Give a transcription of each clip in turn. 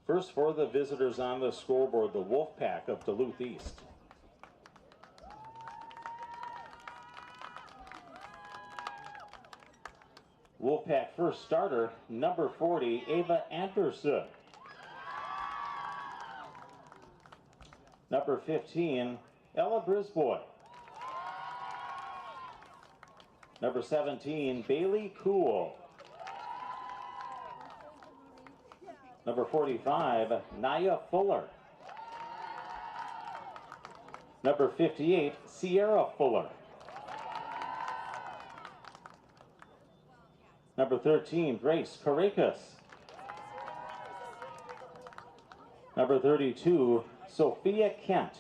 First for the visitors on the scoreboard, the Wolfpack of Duluth East. Wolfpack first starter, number 40, Ava Anderson. Number 15, Ella Brisboy. Number 17, Bailey Cool. Number 45, Naya Fuller. Number 58, Sierra Fuller. Number 13, Grace Karekas. Number 32, Sophia Kent.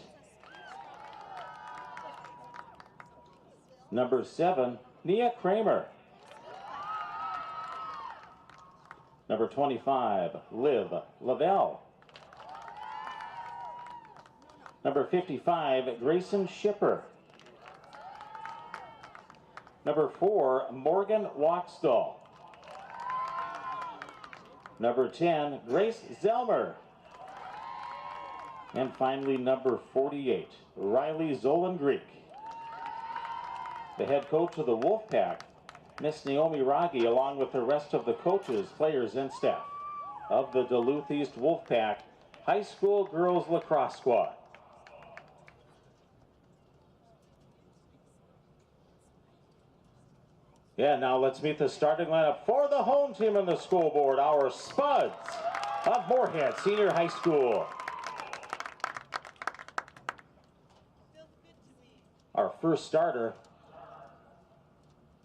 Number 7, Nia Kramer. Number 25, Liv Lavelle. Number 55, Grayson Schipper. Number 4, Morgan Wachstall. Number 10, Grace Zelmer. And finally, number 48, Riley Zolan-Greek. The head coach of the Wolfpack, Miss Naomi Raggi, along with the rest of the coaches, players, and staff of the Duluth East Wolfpack High School Girls Lacrosse Squad. Yeah, now let's meet the starting lineup for the home team on the scoreboard, our Spuds of Moorhead Senior High School. Our first starter,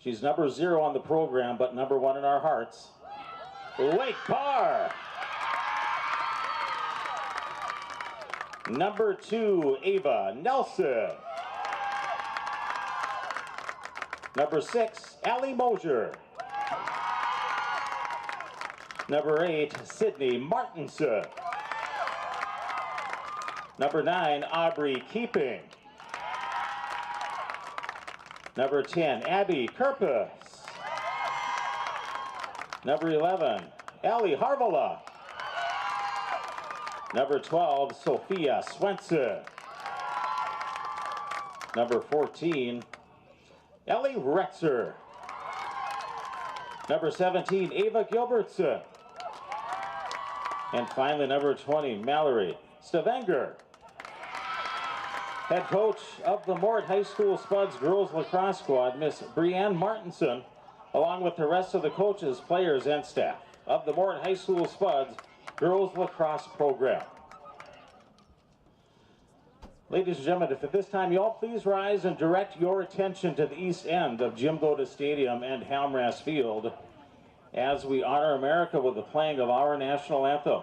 she's number 0 on the program, but number 1 in our hearts, Lake Parr. Number 2, Ava Nelson. Number 6, Allie Mosier. Number 8, Sydney Martinson. Number 9, Aubrey Keeping. Number 10, Abby Kerpus. Number 11, Allie Harvala. Number 12, Sophia Swenson. Number 14, Ellie Retzer. Number 17, Ava Gilbertson. And finally, number 20, Mallory Stavanger. Head coach of the Moorhead High School Spuds Girls Lacrosse Squad, Miss Brianne Martinson, along with the rest of the coaches, players, and staff of the Moorhead High School Spuds Girls Lacrosse program. Ladies and gentlemen, if at this time you all please rise and direct your attention to the east end of Jim Goda Stadium and Hamras Field as we honor America with the playing of our national anthem.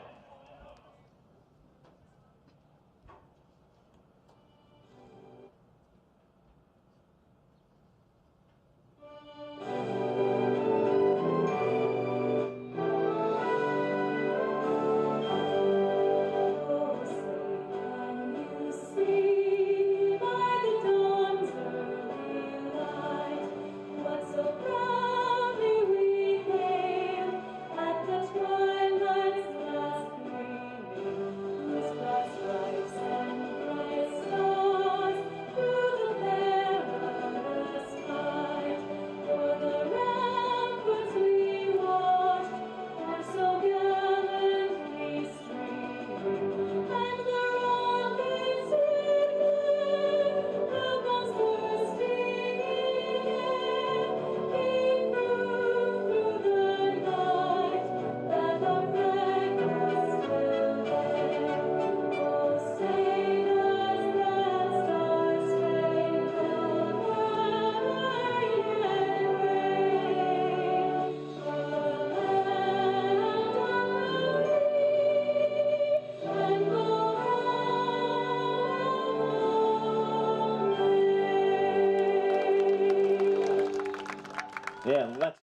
Yeah, let's.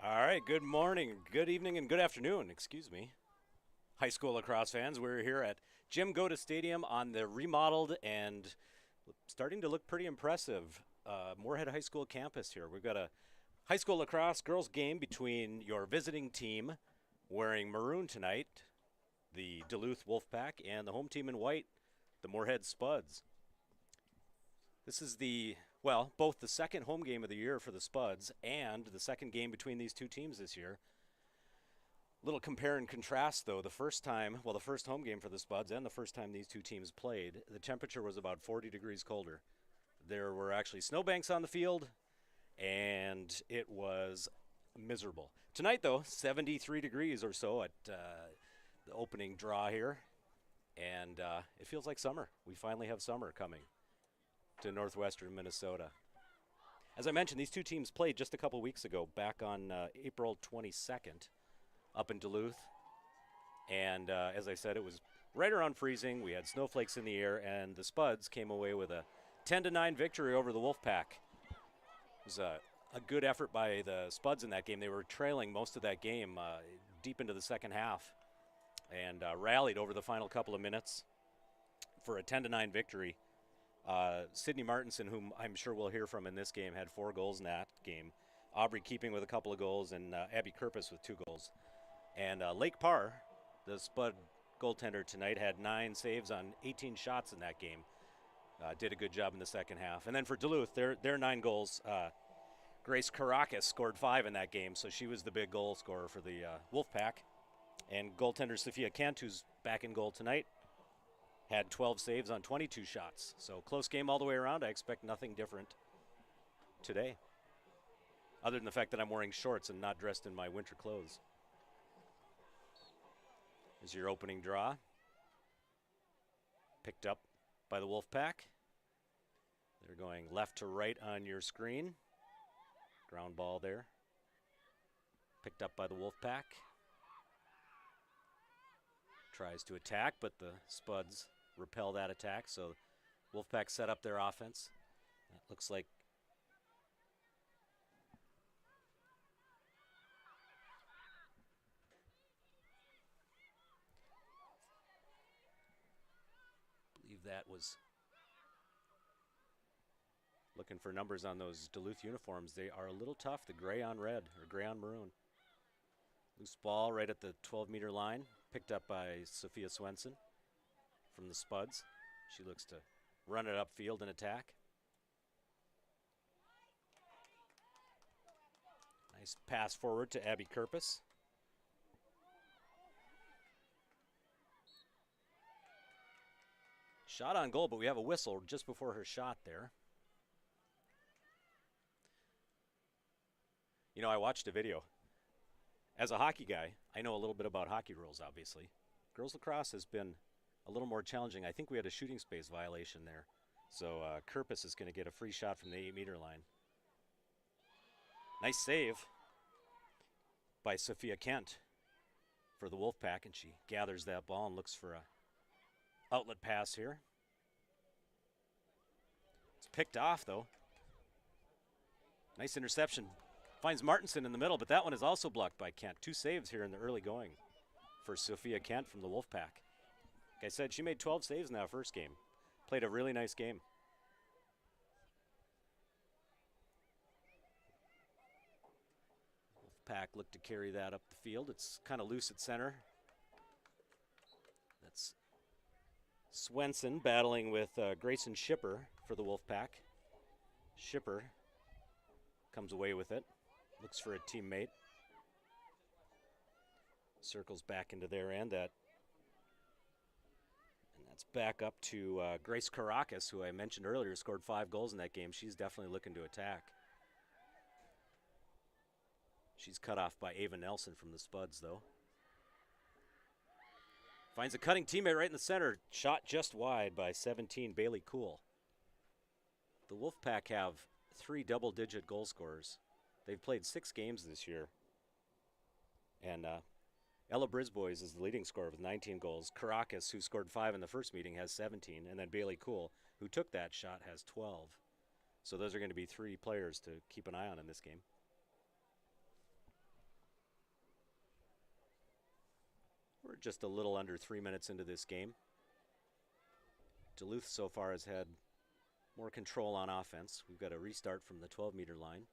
All right, good morning, good evening, and good afternoon, excuse me. High school lacrosse fans, we're here at Jim Goda Stadium on the remodeled and starting to look pretty impressive Moorhead High School campus here. We've got a High school lacrosse girls game between your visiting team wearing maroon tonight, the Duluth Wolfpack, and the home team in white, the Moorhead Spuds. This is both the second home game of the year for the Spuds and the second game between these two teams this year. Little compare and contrast, though. The first home game for the Spuds and the first time these two teams played, the temperature was about 40 degrees colder. There were actually snowbanks on the field, and it was miserable. Tonight, though, 73 degrees or so at the opening draw here, and it feels like summer. We finally have summer coming to northwestern Minnesota. As I mentioned, these two teams played just a couple weeks ago, back on April 22nd, up in Duluth. And as I said, it was right around freezing. We had snowflakes in the air, and the Spuds came away with a 10-9 victory over the Wolfpack. It was a good effort by the Spuds in that game. They were trailing most of that game deep into the second half and rallied over the final couple of minutes for a 10-9 victory. Sydney Martinson, whom I'm sure we'll hear from in this game, had 4 goals in that game. Aubrey Keeping with a couple of goals, and Abby Kerpus with 2 goals. And Lake Parr, the Spud goaltender tonight, had 9 saves on 18 shots in that game. Did a good job in the second half. And then for Duluth, their 9 goals, Grace Caracas scored 5 in that game, so she was the big goal scorer for the Wolfpack. And goaltender Sophia Kent, who's back in goal tonight, had 12 saves on 22 shots. So close game all the way around. I expect nothing different today, other than the fact that I'm wearing shorts and not dressed in my winter clothes. Here's your opening draw. Picked up by the Wolfpack. They're going left to right on your screen. Ground ball there. Picked up by the Wolfpack. Tries to attack, but the Spuds repel that attack, so Wolfpack set up their offense. That looks like that was looking for numbers on those Duluth uniforms. They are a little tough, the gray on red or gray on maroon. Loose ball right at the 12-meter line, picked up by Sophia Swenson from the Spuds. She looks to run it upfield and attack. Nice pass forward to Abby Kerpus. Shot on goal, but we have a whistle just before her shot there. You know, I watched a video. As a hockey guy, I know a little bit about hockey rules, obviously. Girls lacrosse has been a little more challenging. I think we had a shooting space violation there. So Kerpus is going to get a free shot from the 8-meter line. Nice save by Sophia Kent for the Wolfpack, and she gathers that ball and looks for a outlet pass here. It's picked off, though. Nice interception. Finds Martinson in the middle, but that one is also blocked by Kent. 2 saves here in the early going for Sophia Kent from the Wolfpack. Like I said, she made 12 saves in that first game. Played a really nice game. Wolfpack looked to carry that up the field. It's kind of loose at center. That's Swenson battling with Grayson Schipper for the Wolfpack. Schipper comes away with it. Looks for a teammate. Circles back into their end. And that's back up to Grace Caracas, who I mentioned earlier, scored 5 goals in that game. She's definitely looking to attack. She's cut off by Ava Nelson from the Spuds, though. Finds a cutting teammate right in the center. Shot just wide by 17, Bailey Cool. The Wolfpack have 3 double-digit goal scorers. They've played 6 games this year. And Ella Brisbois is the leading scorer with 19 goals. Caracas, who scored 5 in the first meeting, has 17. And then Bailey Cool, who took that shot, has 12. So those are going to be 3 players to keep an eye on in this game. We're just a little under 3 minutes into this game. Duluth so far has had more control on offense. We've got a restart from the 12-meter line.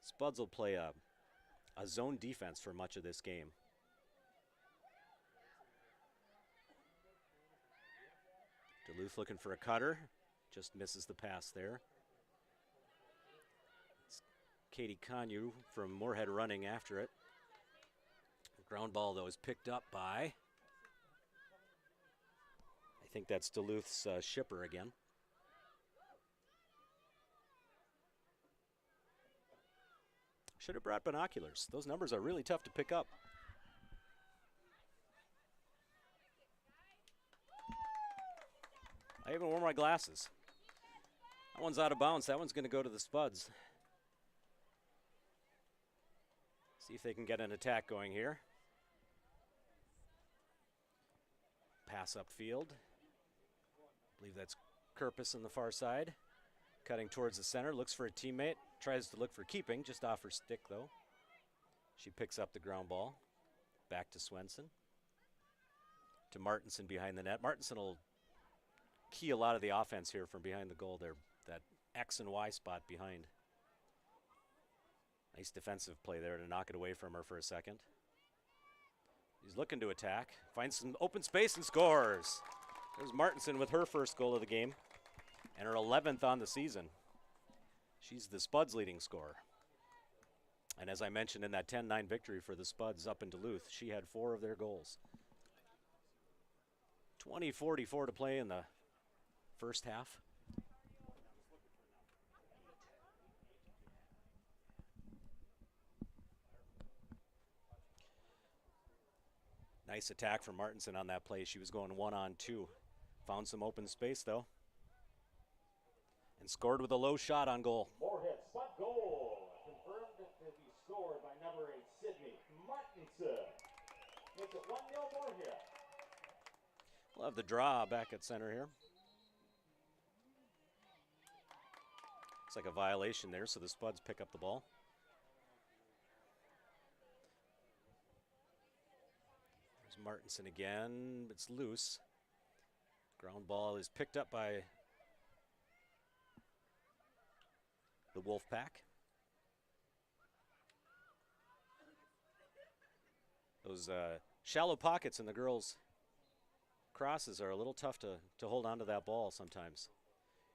Spuds will play a zone defense for much of this game. Duluth looking for a cutter. Just misses the pass there. It's Katie Conyu from Moorhead running after it. Ground ball, though, is picked up by, I think that's Duluth's shipper again. Should have brought binoculars. Those numbers are really tough to pick up. I even wore my glasses. That one's out of bounds. That one's going to go to the Spuds. See if they can get an attack going here. Pass upfield. I believe that's Kerpus on the far side. Cutting towards the center, looks for a teammate. Tries to look for keeping, just off her stick though. She picks up the ground ball. Back to Swenson. To Martinson behind the net. Martinson will key a lot of the offense here from behind the goal there. That X and Y spot behind. Nice defensive play there to knock it away from her for a second. He's looking to attack. Finds some open space and scores. There's Martinson with her first goal of the game. And her 11th on the season. She's the Spuds' leading scorer. And as I mentioned in that 10-9 victory for the Spuds up in Duluth, she had 4 of their goals. 20:44 to play in the first half. Nice attack from Martinson on that play. She was going 1-on-2. Found some open space though. And scored with a low shot on goal. Moorhead Spud goal. Confirmed to be scored by number 8, Sydney Martinson. Makes it 1-0 Moorhead. We'll have the draw back at center here. Looks like a violation there, so the Spuds pick up the ball. There's Martinson again. It's loose. Ground ball is picked up by the Wolfpack. Those shallow pockets in the girls' crosses are a little tough to hold on to that ball sometimes.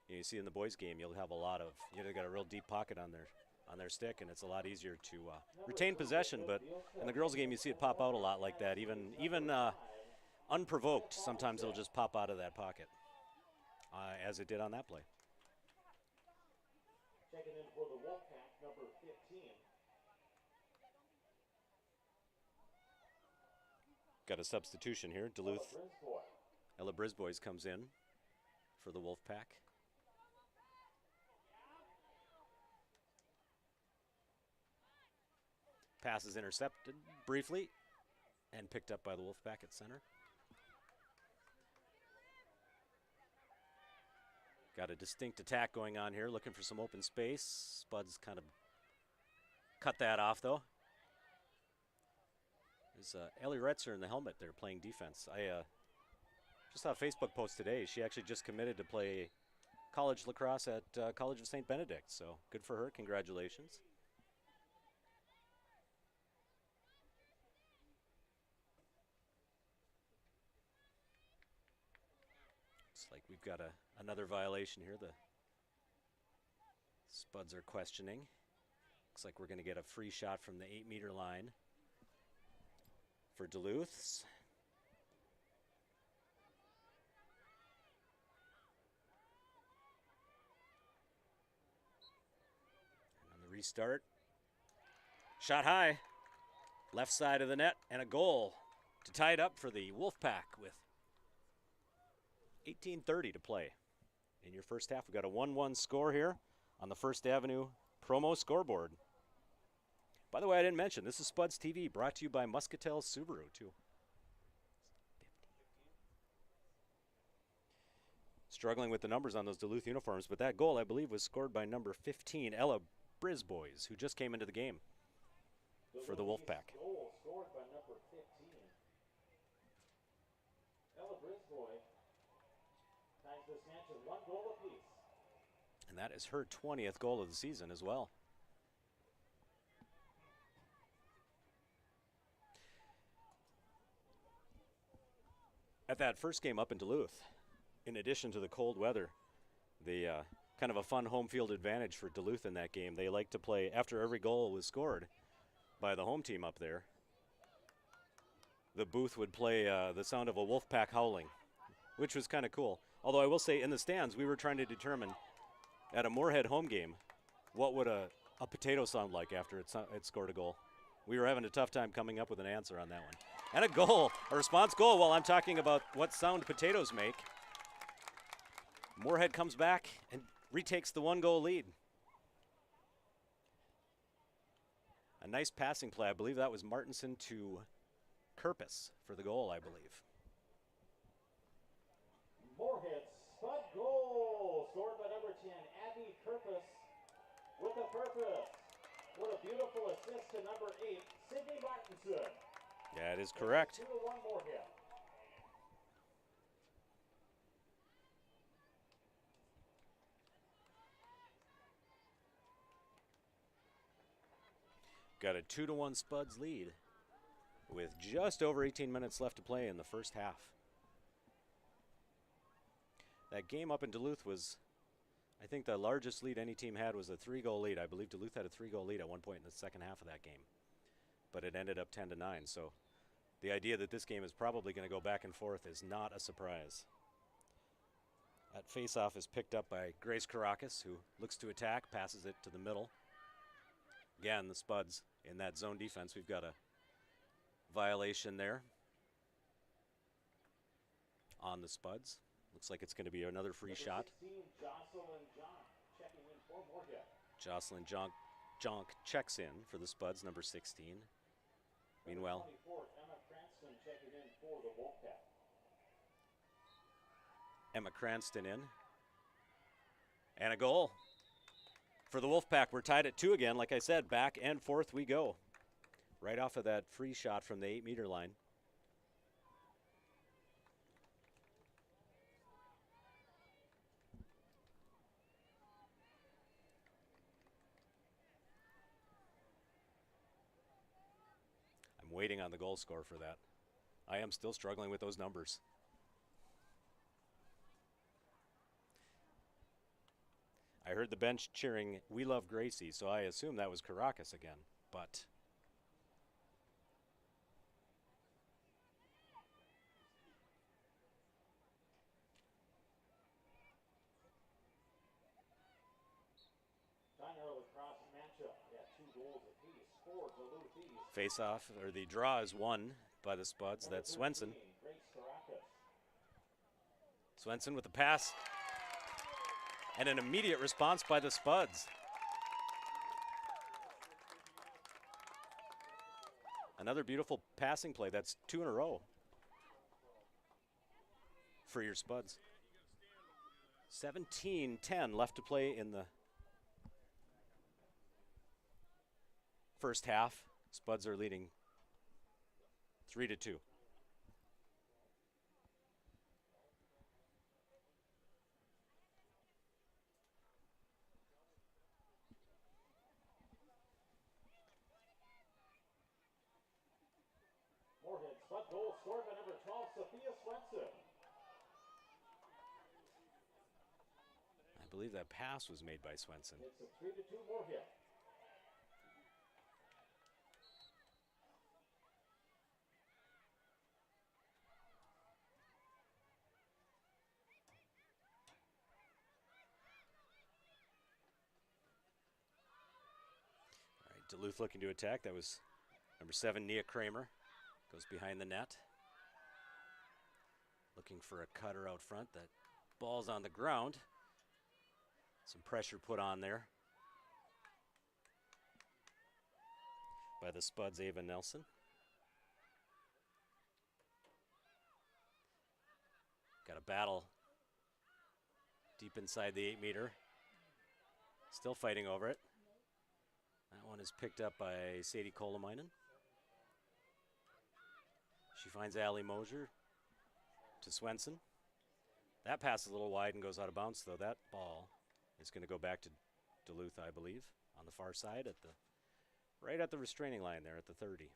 You see in the boys' game, you'll have a lot of, got a real deep pocket on their stick, and it's a lot easier to retain possession. But in the girls' game, you see it pop out a lot like that, even unprovoked. Sometimes it'll just pop out of that pocket, as it did on that play. Checking in for the Wolfpack, number 15. Got a substitution here. Duluth. Ella Brisbois comes in for the Wolfpack. Pass is intercepted briefly and picked up by the Wolfpack at center. Got a distinct attack going on here, looking for some open space. Spuds kind of cut that off, though. There's Ellie Retzer in the helmet there playing defense. I just saw a Facebook post today. She actually just committed to play college lacrosse at College of St. Benedict, so good for her. Congratulations. Looks like we've got another violation here. The Spuds are questioning. Looks like we're going to get a free shot from the 8-meter line for Duluth. And on the restart, shot high, left side of the net, and a goal to tie it up for the Wolfpack with 18:30 to play. In your first half, we've got a 1-1 score here on the First Avenue promo scoreboard. By the way, I didn't mention, this is Spuds TV, brought to you by Muscatel Subaru, too. Struggling with the numbers on those Duluth uniforms, but that goal, I believe, was scored by number 15, Ella Brisbois, who just came into the game for the Wolfpack. Goal scored by number 15. Ella Brisbois ties this match at 1 goal apiece. And that is her 20th goal of the season as well. At that first game up in Duluth, in addition to the cold weather, the kind of a fun home field advantage for Duluth in that game. They like to play after every goal was scored by the home team up there. The booth would play the sound of a wolf pack howling, which was kind of cool. Although I will say in the stands, we were trying to determine at a Moorhead home game, what would a potato sound like after it scored a goal. We were having a tough time coming up with an answer on that one. And a goal, a response goal while I'm talking about what sound potatoes make. Moorhead comes back and retakes the 1-goal lead. A nice passing play. I believe that was Martinson to Kerpis for the goal, I believe. Moorhead spud goal, scored by number 10, Abby Kerpis, with a purpose. What a beautiful assist to number 8, Sydney Martinson. That is correct. 2-1 Moorhead. Got a 2-1 Spuds lead with just over 18 minutes left to play in the first half. That game up in Duluth was, I think the largest lead any team had was a 3-goal lead. I believe Duluth had a 3-goal lead at one point in the second half of that game. But it ended up 10-9, so the idea that this game is probably going to go back and forth is not a surprise. That face-off is picked up by Grace Caracas, who looks to attack, passes it to the middle. Again, the Spuds in that zone defense. We've got a violation there on the Spuds. Looks like it's going to be another free shot. 16, Jocelyn Jonk checking in for Moorhead. Jocelyn Jonk checks in for the Spuds, number 16. Meanwhile, 24, Emma Cranston checking in for the Wolfpack. Emma Cranston in. And a goal for the Wolfpack. We're tied at 2 again. Like I said, back and forth we go. Right off of that free shot from the 8-meter line. I'm waiting on the goal score for that. I am still struggling with those numbers. I heard the bench cheering, "We love Gracie," so I assume that was Caracas again, but Lacrosse matchup at 2 goals apiece for Duluth East. face-off, or the draw is won by the Spuds. That's Swenson. Grace Caracas. Swenson with the pass. And an immediate response by the Spuds. Another beautiful passing play. That's 2 in a row for your Spuds. 17-10 left to play in the first half. Spuds are leading 3-2. Moorhead spud goal scored by number 12, Sophia Swenson. I believe that pass was made by Swenson. It's a 3-2 Moorhead. All right, Duluth looking to attack. That was number 7, Nia Kramer. Goes behind the net. Looking for a cutter out front. That ball's on the ground. Some pressure put on there by the Spuds, Ava Nelson. Got a battle deep inside the 8-meter. Still fighting over it. That one is picked up by Sadie Kolamainen. She finds Allie Mosier to Swenson. That pass is a little wide and goes out of bounds, though. That ball is going to go back to Duluth, I believe, on the far side, right at the restraining line there at the 30.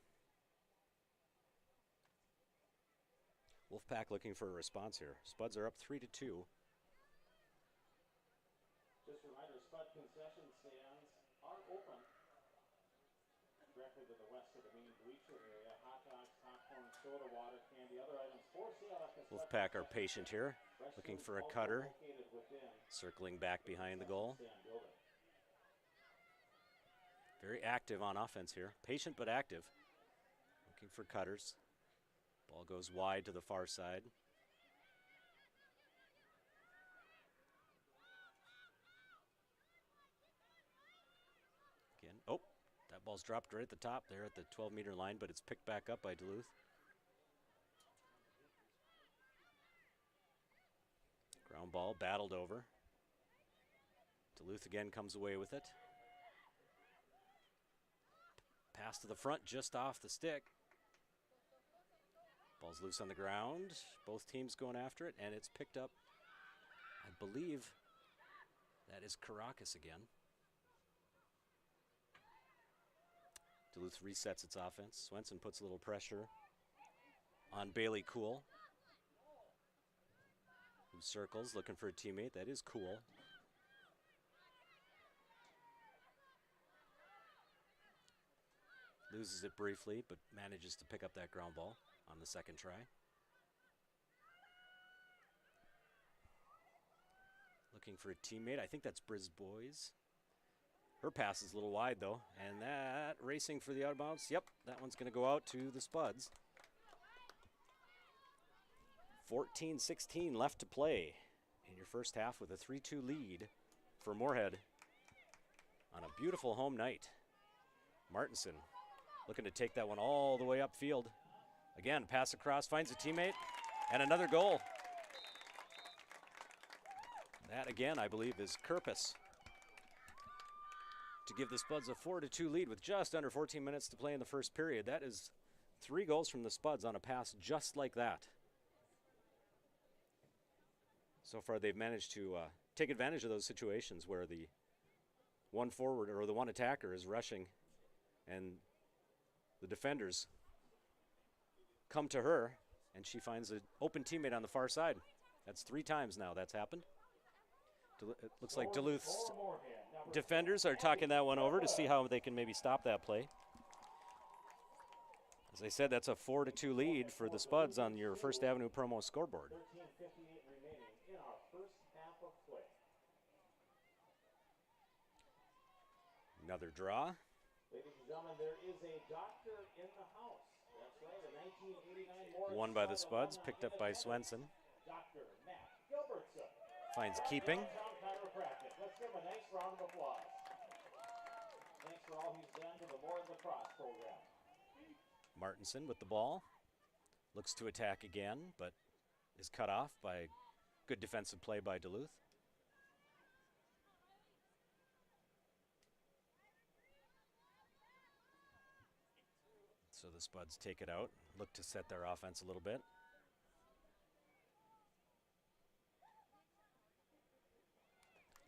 Wolfpack looking for a response here. Spuds are up 3-2. Just a reminder, Spud concession stands are open directly to the west of the main bleacher area. Hot dogs, popcorn, soda, water, candy, other items for sale at the Spud Wolfpack are concession patient here, stand. looking Restrooms for a also cutter, located within circling back behind the goal. concession stand building. Very active on offense here. Patient but active. Looking for cutters. Ball goes wide to the far side. Again, oh, that ball's dropped right at the top there at the 12-meter line, but it's picked back up by Duluth. Ground ball battled over. Duluth again comes away with it. Pass to the front, just off the stick. Ball's loose on the ground. Both teams going after it, and it's picked up. I believe that is Caracas again. Duluth resets its offense. Swenson puts a little pressure on Bailey Cool, who circles, looking for a teammate. That is Cool. Loses it briefly, but manages to pick up that ground ball on the second try. Looking for a teammate. I think that's Briz Boys. Her pass is a little wide, though. And that, racing for the out of bounds. Yep, that one's going to go out to the Spuds. 14-16 left to play in your first half with a 3-2 lead for Moorhead on a beautiful home night. Martinson looking to take that one all the way upfield. Again, pass across, finds a teammate, and another goal. That, again, I believe, is Kerpus to give the Spuds a 4-2 lead with just under 14 minutes to play in the first period. That is 3 goals from the Spuds on a pass just like that. So far, they've managed to take advantage of those situations where the one forward or the one attacker is rushing and the defenders come to her, and she finds an open teammate on the far side. That's 3 times now that's happened. It looks like Duluth's defenders are talking that one over to see how they can maybe stop that play. As I said, that's a 4-2 lead for the Spuds on your First Avenue promo scoreboard. 13:58 remaining in our first half of play. Another draw. Ladies and gentlemen, there is a doctor in the house. That's right, a 1989 Moorhead Won by the Spud Spuds, alumni picked in up by attendance. Swenson. Dr. Matt Gilbertson. Finds keeping. Downtown chiropractic. Let's give him a nice round of applause. Thanks for all he's done to the Moorhead Lacrosse program. Martinson with the ball. Looks to attack again, but is cut off by good defensive play by Duluth. So the Spuds take it out, look to set their offense a little bit.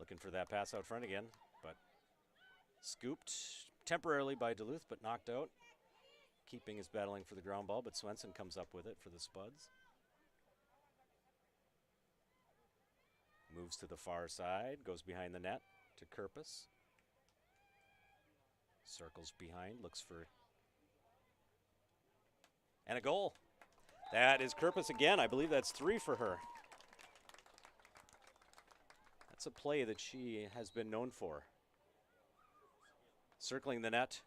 Looking for that pass out front again, but scooped temporarily by Duluth, but knocked out. Keeping is battling for the ground ball, but Swenson comes up with it for the Spuds. Moves to the far side, goes behind the net to Kerpus. Circles behind, looks for... And a goal. That is Kerpus again. I believe that's 3 for her. That's a play that she has been known for. Circling the net.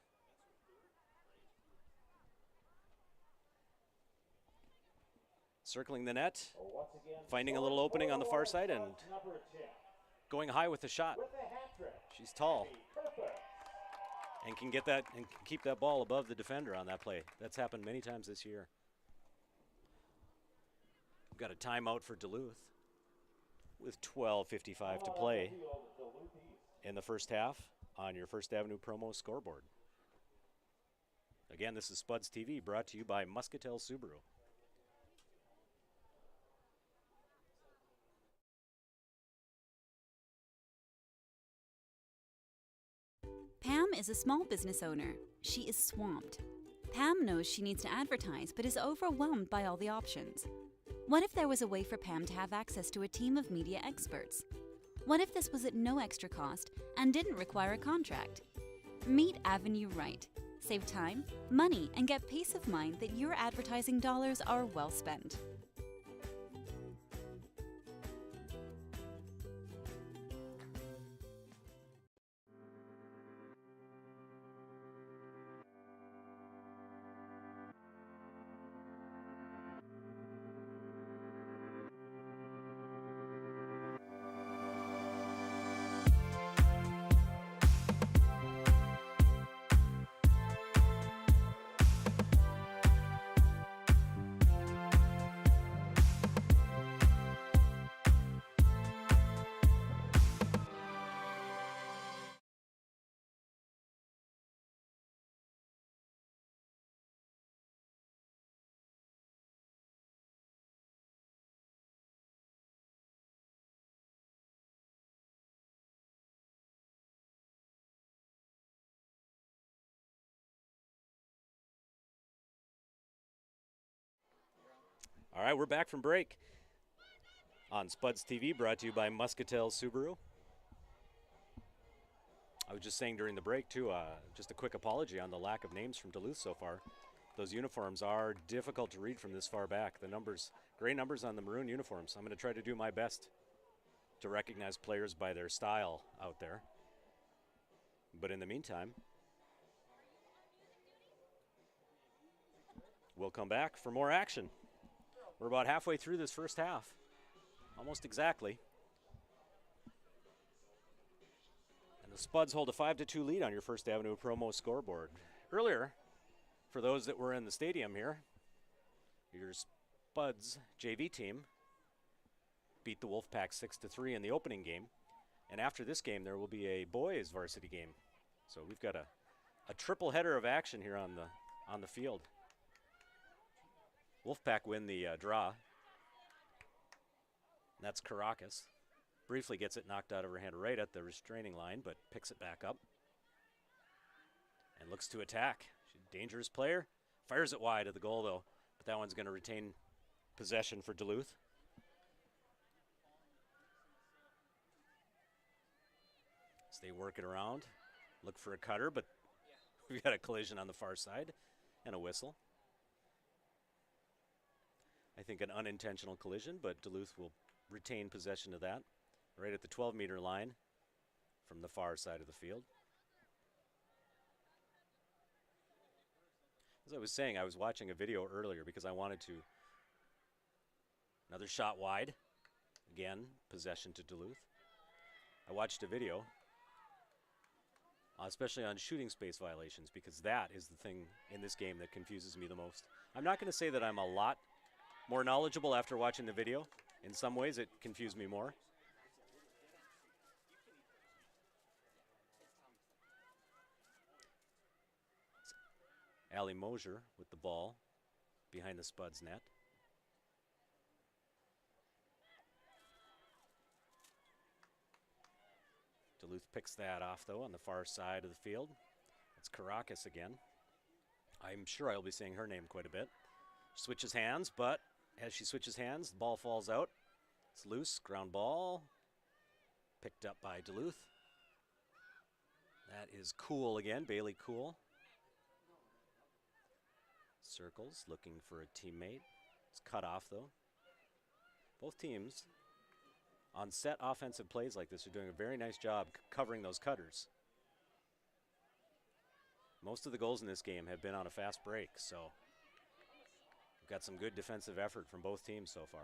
Circling the net. Finding a little opening on the far side and going high with the shot. She's tall. And can get that and keep that ball above the defender on that play. That's happened many times this year. We've got a timeout for Duluth with 12:55 to play in the first half on your First Avenue promo scoreboard. Again, this is Spuds TV brought to you by Muscatel Subaru. Pam is a small business owner. She is swamped. Pam knows she needs to advertise, but is overwhelmed by all the options. What if there was a way for Pam to have access to a team of media experts? What if this was at no extra cost and didn't require a contract? Meet Avenue Right. Save time, money, and get peace of mind that your advertising dollars are well spent. All right, we're back from break on Spuds TV, brought to you by Muscatel Subaru. I was just saying during the break, too, just a quick apology on the lack of names from Duluth so far. Those uniforms are difficult to read from this far back. The numbers, gray numbers on the maroon uniforms. I'm going to try to do my best to recognize players by their style out there. But in the meantime, we'll come back for more action. We're about halfway through this first half, almost exactly. And the Spuds hold a 5-2 lead on your First Avenue promo scoreboard. Earlier, for those that were in the stadium here, your Spuds JV team beat the Wolfpack 6-3 in the opening game. And after this game, there will be a boys varsity game. So we've got a triple header of action here on the field. Wolfpack win the draw. That's Caracas. Briefly gets it knocked out of her hand right at the restraining line, but picks it back up. And looks to attack. She's a dangerous player. Fires it wide of the goal, though. But that one's going to retain possession for Duluth. So they work it around. Look for a cutter, but we've got a collision on the far side and a whistle. I think an unintentional collision, but Duluth will retain possession of that right at the 12-meter line from the far side of the field. As I was saying, I was watching a video earlier because I wanted to. Another shot wide. Again, possession to Duluth. I watched a video, especially on shooting space violations, because that is the thing in this game that confuses me the most. I'm not going to say that I'm a lot more knowledgeable after watching the video. In some ways, it confused me more. It's Allie Mosier with the ball behind the Spuds net. Duluth picks that off, though, on the far side of the field. It's Caracas again. I'm sure I'll be saying her name quite a bit. Switches hands, but as she switches hands, the ball falls out. It's loose, ground ball. Picked up by Duluth. That is Cool again, Bailey Cool. Circles, looking for a teammate. It's cut off, though. Both teams on set offensive plays like this are doing a very nice job covering those cutters. Most of the goals in this game have been on a fast break, so we've got some good defensive effort from both teams so far.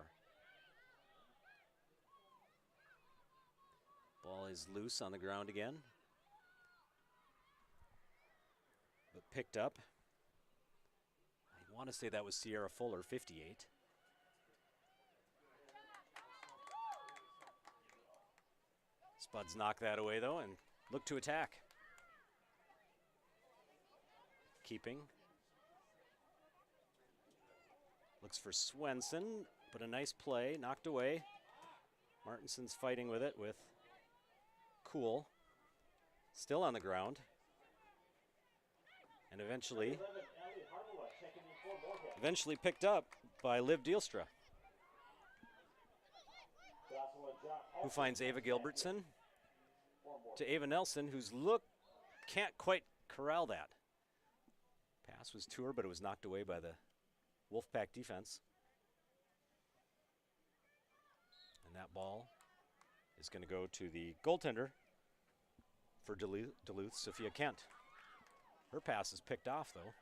Ball is loose on the ground again, but picked up. I want to say that was Sierra Fuller, 58. Spuds knock that away, though, and look to attack. Keeping. Looks for Swenson, but a nice play, knocked away. Martinson's fighting with it with Cool. Still on the ground. And eventually picked up by Liv Deelstra. who finds Ava Gilbertson to Ava Nelson, can't quite corral that. Pass was to her, but it was knocked away by the Wolfpack defense. And that ball is going to go to the goaltender for Duluth, Sophia Kent. Her pass is picked off, though,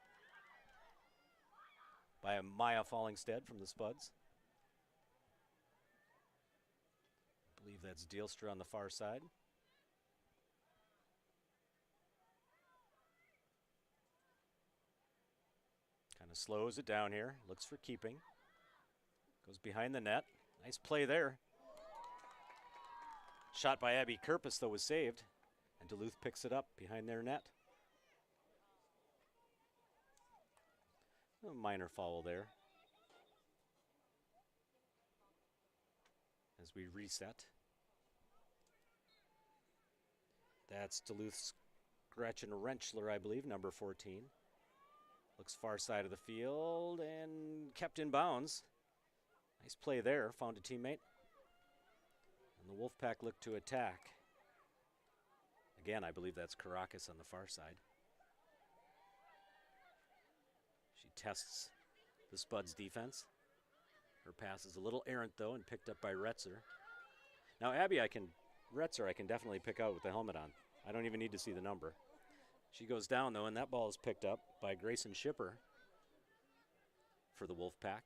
by a Maya Fallingstead from the Spuds. I believe that's Dealstra on the far side. Kind of slows it down here, looks for keeping. Goes behind the net. Nice play there. Shot by Abby Kerpus, though, was saved. And Duluth picks it up behind their net. A minor foul there. As we reset. That's Duluth's Gretchen Rentschler, I believe, number 14. Looks far side of the field and kept in bounds. Nice play there, found a teammate. And the Wolfpack look to attack. Again, I believe that's Caracas on the far side. She tests the Spuds defense. Her pass is a little errant, though, and picked up by Retzer. Now, Retzer I can definitely pick out with the helmet on. I don't even need to see the number. She goes down, though, and that ball is picked up by Grayson Schipper for the Wolfpack.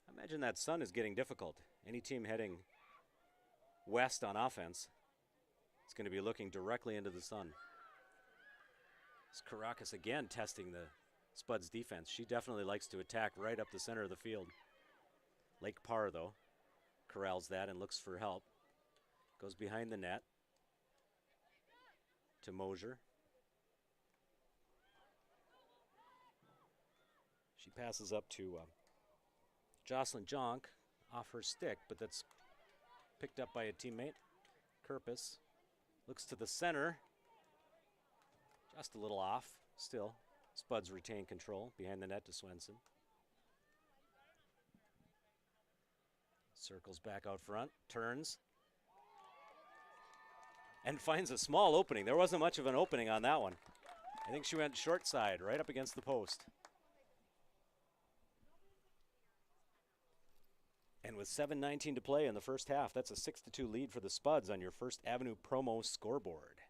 I imagine that sun is getting difficult. Any team heading west on offense is going to be looking directly into the sun. It's Caracas again testing the Spuds defense. She definitely likes to attack right up the center of the field. Lake Parr, though, corrals that and looks for help. Goes behind the net to Mosier. She passes up to Jocelyn Jonk off her stick, but that's picked up by a teammate. Kerpus looks to the center. Just a little off. Still, Spuds retain control behind the net to Swenson. Circles back out front, turns, and finds a small opening. There wasn't much of an opening on that one. I think she went short side, right up against the post. And with 7:19 to play in the first half, that's a 6-2 lead for the Spuds on your First Avenue promo scoreboard.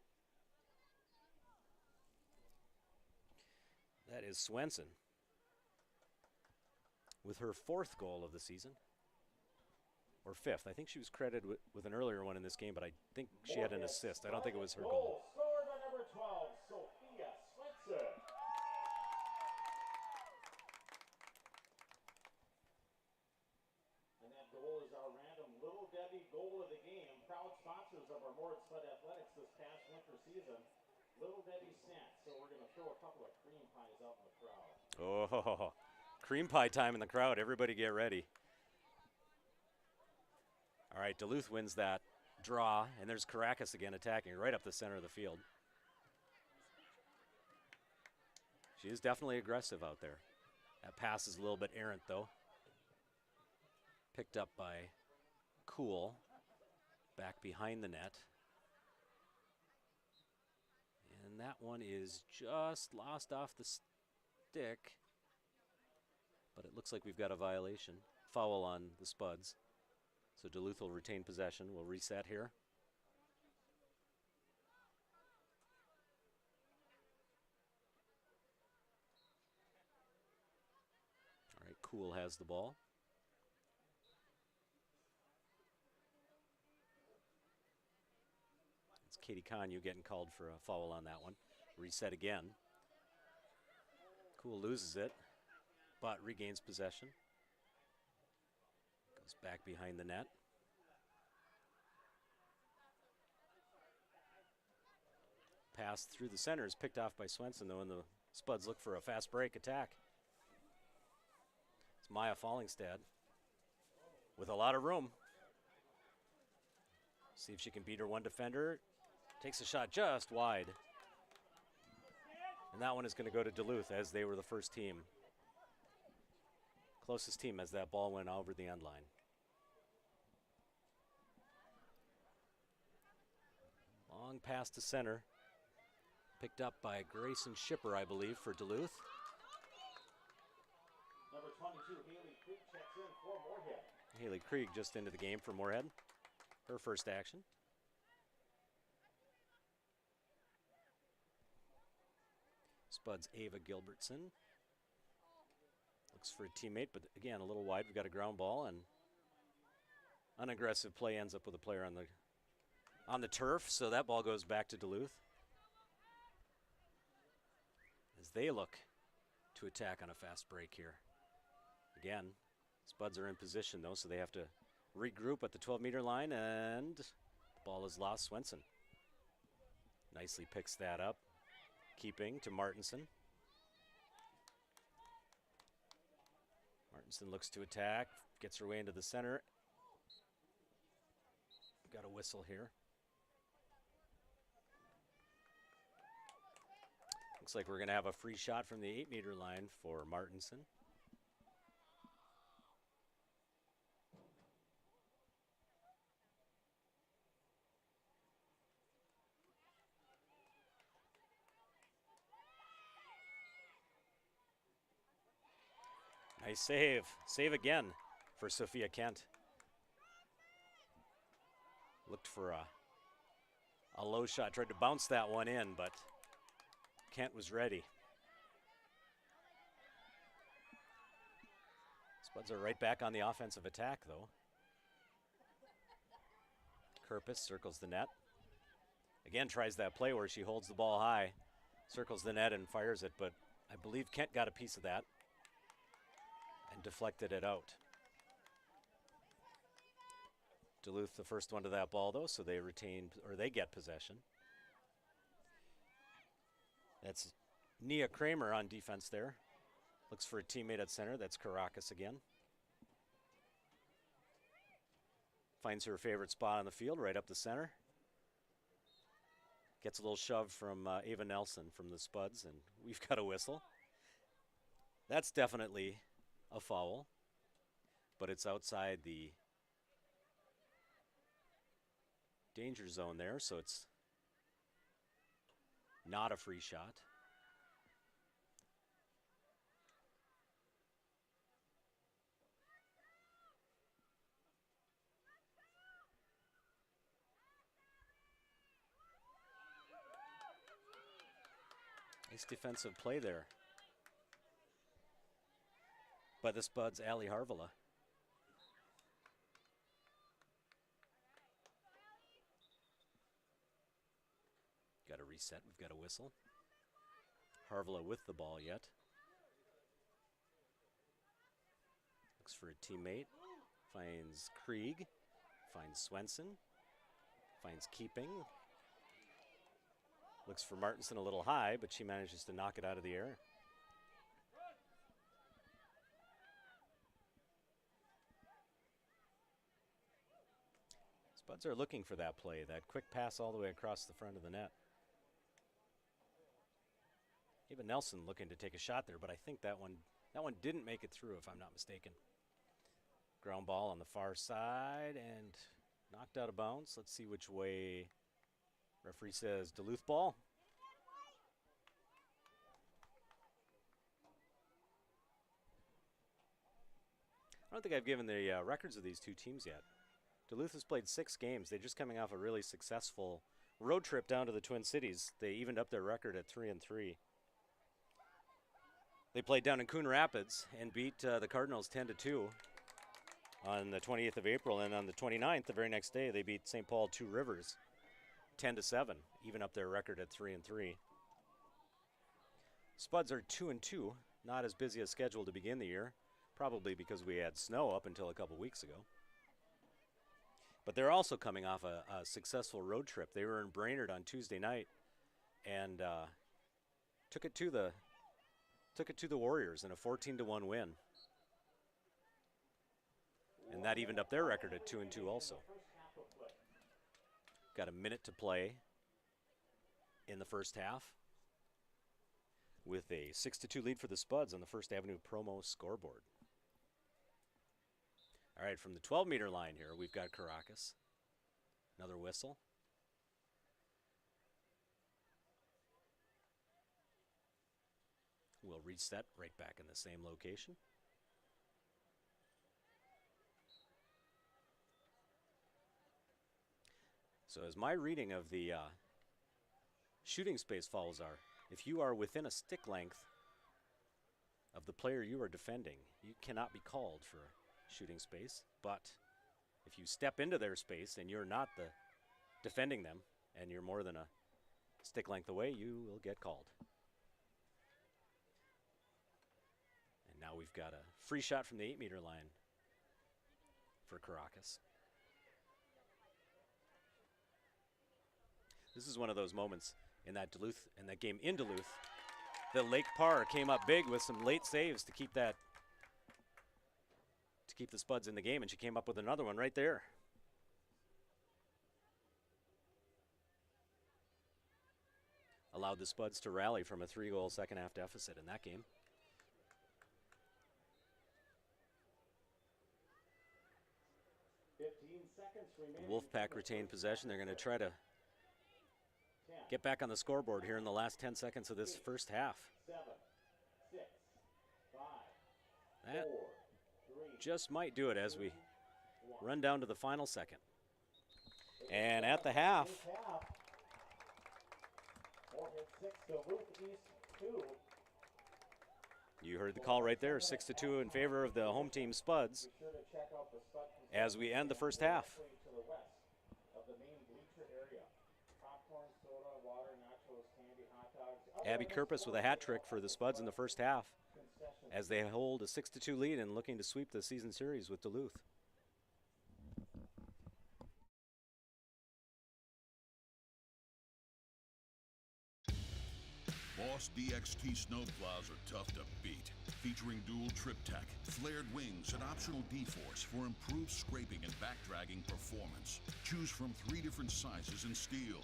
That is Swenson with her 4th goal of the season. Or 5th. I think she was credited with an earlier one in this game, but I think she had an assist. I don't think it was her goal. Scored by number 12, Sophia Swenson. And that goal is our random Little Debbie goal of the game. Proud sponsors of our Moorhead Spud Athletics this past winter season. Little Debbie snacks. So we're going to throw a couple of cream pies out in the crowd. Oh, cream pie time in the crowd. Everybody get ready. All right, Duluth wins that draw, and there's Caracas again attacking right up the center of the field. She is definitely aggressive out there. That pass is a little bit errant, though. Picked up by Cool, back behind the net. And that one is just lost off the stick, but it looks like we've got a violation. Foul on the Spuds. So Duluth will retain possession. We'll reset here. All right, Cool has the ball. It's Katie Conyu getting called for a foul on that one. Reset again. Cool loses it, but regains possession. Goes back behind the net. Pass through the center is picked off by Swenson, though, and the Spuds look for a fast break attack. It's Maya Fallingstead with a lot of room. See if she can beat her one defender. Takes a shot just wide. And that one is going to go to Duluth, as they were the first team Closest team as that ball went over the end line. Long pass to center. Picked up by Grayson Shipper, I believe, for Duluth. Number 22, Haley Creek checks in for Moorhead. Haley Krieg just into the game for Moorhead. Her first action. Spuds Ava Gilbertson. Looks for a teammate, but again, a little wide. We've got a ground ball, and unaggressive play ends up with a player on the turf, so that ball goes back to Duluth. As they look to attack on a fast break here. Again, Spuds are in position, though, so they have to regroup at the 12-meter line, and the ball is lost. Swenson nicely picks that up, keeping to Martinson. Martinson looks to attack, gets her way into the center. Got a whistle here. Looks like we're going to have a free shot from the 8-meter line for Martinson. Nice save. Save again for Sophia Kent. Looked for a low shot. Tried to bounce that one in, but Kent was ready. Spuds are right back on the offensive attack, though. Kerpis circles the net. Again, tries that play where she holds the ball high, circles the net and fires it, but I believe Kent got a piece of that and deflected it out. Duluth the first one to that ball, though, so they retain, or they get possession. That's Nia Kramer on defense there. Looks for a teammate at center. That's Caracas again. Finds her favorite spot on the field, right up the center. Gets a little shove from Ava Nelson from the Spuds, and we've got a whistle. That's definitely a foul, but it's outside the danger zone there, so it's not a free shot. Nice defensive play there by the Spuds, Ali Harvela. Got a reset. We've got a whistle. Harvela with the ball yet. Looks for a teammate. Finds Krieg. Finds Swenson. Finds Keeping. Looks for Martinson a little high, but she manages to knock it out of the air. Spuds are looking for that play, that quick pass all the way across the front of the net. Even Nelson looking to take a shot there, but I think that one didn't make it through, if I'm not mistaken. Ground ball on the far side and knocked out of bounds. Let's see which way. Referee says Duluth ball. I don't think I've given the records of these two teams yet. Duluth has played 6 games. They're just coming off a really successful road trip down to the Twin Cities. They evened up their record at 3-3. They played down in Coon Rapids and beat the Cardinals 10-2 on the 20th of April. And on the 29th, the very next day, they beat St. Paul Two Rivers 10-7, even up their record at 3-3. Spuds are 2-2, not as busy a schedule to begin the year, probably because we had snow up until a couple weeks ago. But they're also coming off a successful road trip. They were in Brainerd on Tuesday night and took it to the Warriors in a 14-1 win. And that evened up their record at 2-2 also. Got a minute to play in the first half with a 6-2 lead for the Spuds on the First Avenue promo scoreboard. All right, from the 12-meter line here, we've got Caracas. Another whistle. We'll reset right back in the same location. So as my reading of the shooting space fouls are, if you are within a stick length of the player you are defending, you cannot be called for shooting space. But if you step into their space and you're not defending them and you're more than a stick length away, you will get called. And now we've got a free shot from the 8-meter line for Caracas. This is one of those moments in that game in Duluth. The Lake Parr came up big with some late saves to keep the Spuds in the game, and she came up with another one right there. Allowed the Spuds to rally from a 3-goal second-half deficit in that game. The Wolfpack retained possession. They're going to try to get back on the scoreboard here in the last 10 seconds of this first half. That just might do it as we run down to the final second. And at the half, you heard the call right there, 6-2 in favor of the home team Spuds as we end the first half. Abby Kerpus with a hat trick for the Spuds in the first half as they hold a 6-2 lead and looking to sweep the season series with Duluth. Boss DXT snowplows are tough to beat. Featuring dual trip tech, flared wings, and optional D-force for improved scraping and backdragging performance. Choose from 3 different sizes in steel,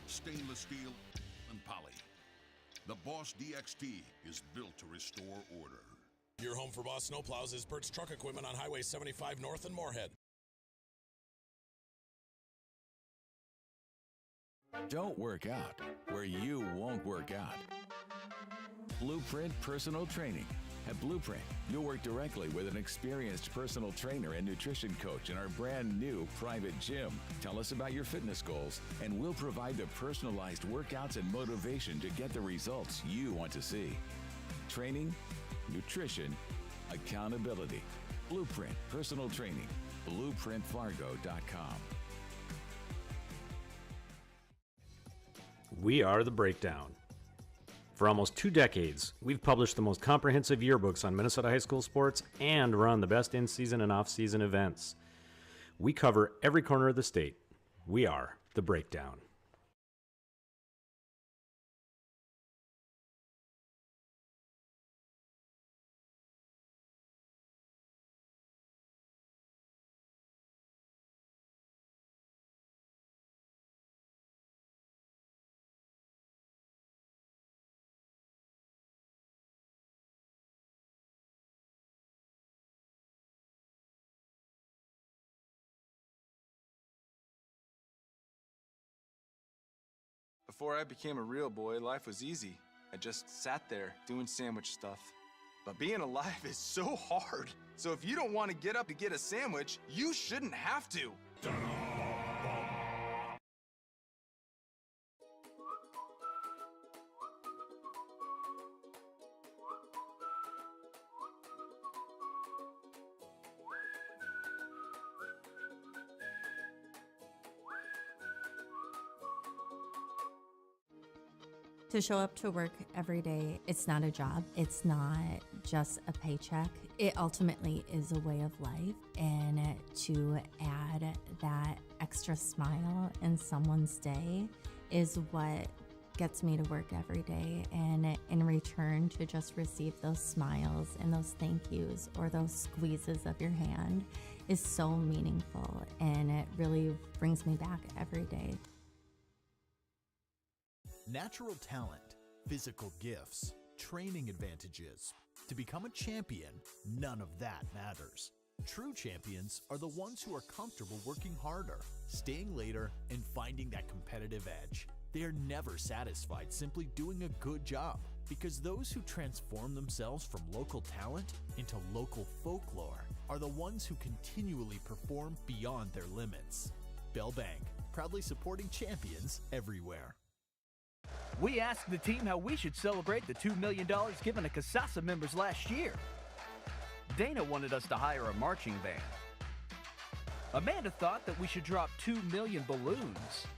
stainless steel, and poly. The Boss DXT is built to restore order. Your home for Boss snowplows is Bert's Truck Equipment on Highway 75 North in Moorhead. Don't work out where you won't work out. Blueprint Personal Training. At Blueprint, you'll work directly with an experienced personal trainer and nutrition coach in our brand new private gym. Tell us about your fitness goals, and we'll provide the personalized workouts and motivation to get the results you want to see. Training, nutrition, accountability. Blueprint Personal Training. BlueprintFargo.com. We are The Breakdown. For almost 2 decades, we've published the most comprehensive yearbooks on Minnesota high school sports and run the best in-season and off-season events. We cover every corner of the state. We are The Breakdown. Before I became a real boy, life was easy. I just sat there doing sandwich stuff. But being alive is so hard. So if you don't want to get up to get a sandwich, you shouldn't have to. To show up to work every day, it's not a job. It's not just a paycheck. It ultimately is a way of life. And to add that extra smile in someone's day is what gets me to work every day. And in return, to just receive those smiles and those thank yous or those squeezes of your hand is so meaningful. And it really brings me back every day. Natural talent, physical gifts, training advantages. To become a champion, none of that matters. True champions are the ones who are comfortable working harder, staying later, and finding that competitive edge. They are never satisfied simply doing a good job, because those who transform themselves from local talent into local folklore are the ones who continually perform beyond their limits. Bell Bank, proudly supporting champions everywhere. We asked the team how we should celebrate the $2 million given to Casasa members last year. Dana wanted us to hire a marching band. Amanda thought that we should drop 2 million balloons.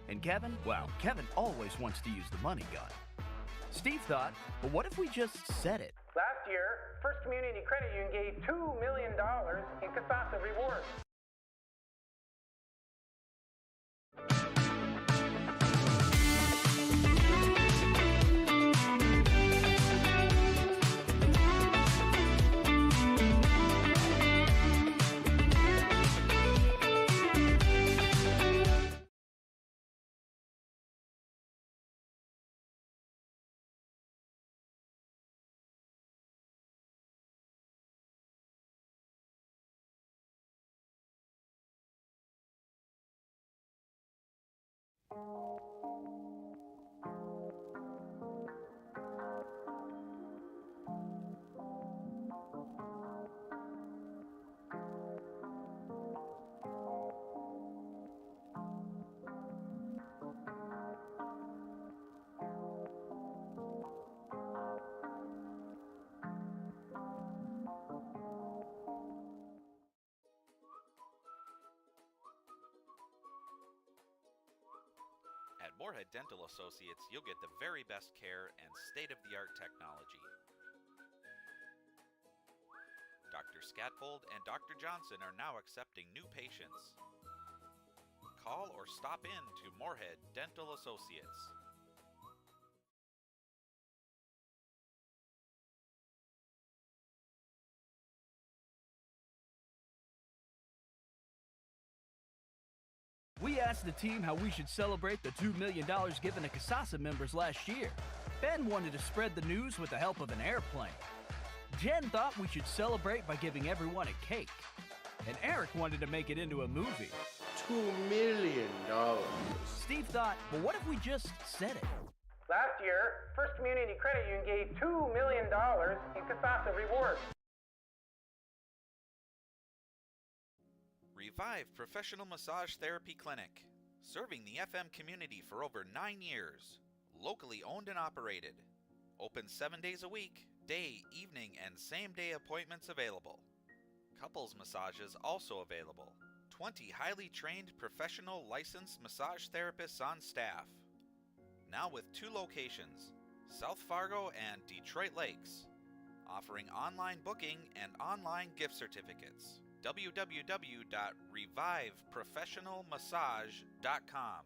And Kevin, well, Kevin always wants to use the money gun. Steve thought, well, what if we just said it? Last year, First Community Credit Union gave $2 million in Casasa rewards. At Moorhead Dental Associates, you'll get the very best care and state-of-the-art technology. Dr. Scatfold and Dr. Johnson are now accepting new patients. Call or stop in to Moorhead Dental Associates. We asked the team how we should celebrate the $2 million given to Casasa members last year. Ben wanted to spread the news with the help of an airplane. Jen thought we should celebrate by giving everyone a cake. And Eric wanted to make it into a movie. $2 million. Steve thought, well, what if we just said it? Last year, First Community Credit Union gave $2 million in Casasa rewards. Revive Professional Massage Therapy Clinic, serving the FM community for over 9 years. Locally owned and operated. Open 7 days a week, day, evening, and same-day appointments available. Couples massages also available. 20 highly trained professional licensed massage therapists on staff. Now with 2 locations, South Fargo and Detroit Lakes, offering online booking and online gift certificates. www.reviveprofessionalmassage.com.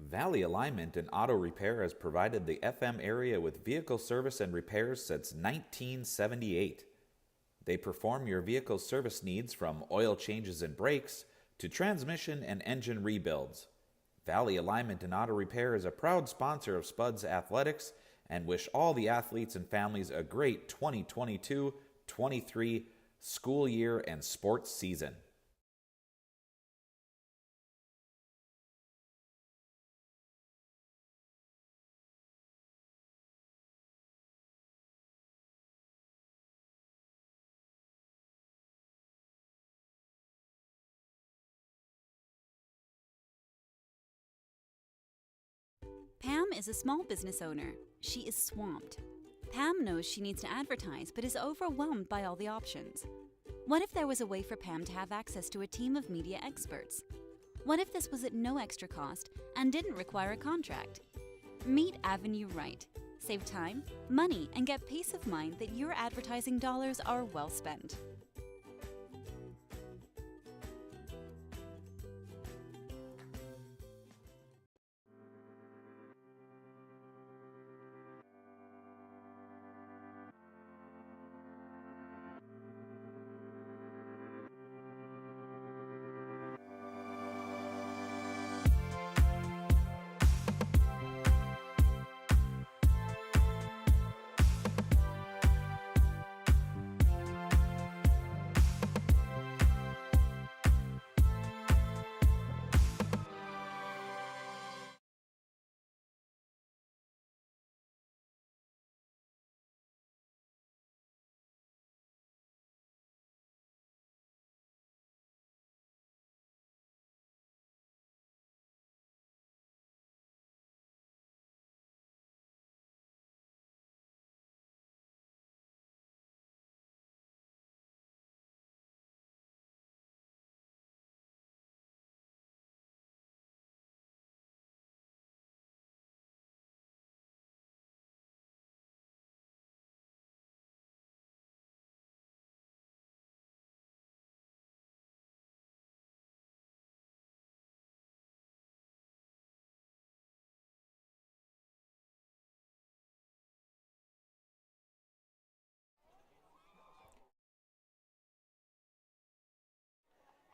Valley Alignment and Auto Repair has provided the FM area with vehicle service and repairs since 1978. They perform your vehicle service needs from oil changes and brakes to transmission and engine rebuilds. Valley Alignment and Auto Repair is a proud sponsor of Spuds Athletics and wish all the athletes and families a great 2022-23 school year and sports season. Pam is a small business owner. She is swamped. Pam knows she needs to advertise but is overwhelmed by all the options. What if there was a way for Pam to have access to a team of media experts? What if this was at no extra cost and didn't require a contract? Meet Avenue Right. Save time, money, and get peace of mind that your advertising dollars are well spent.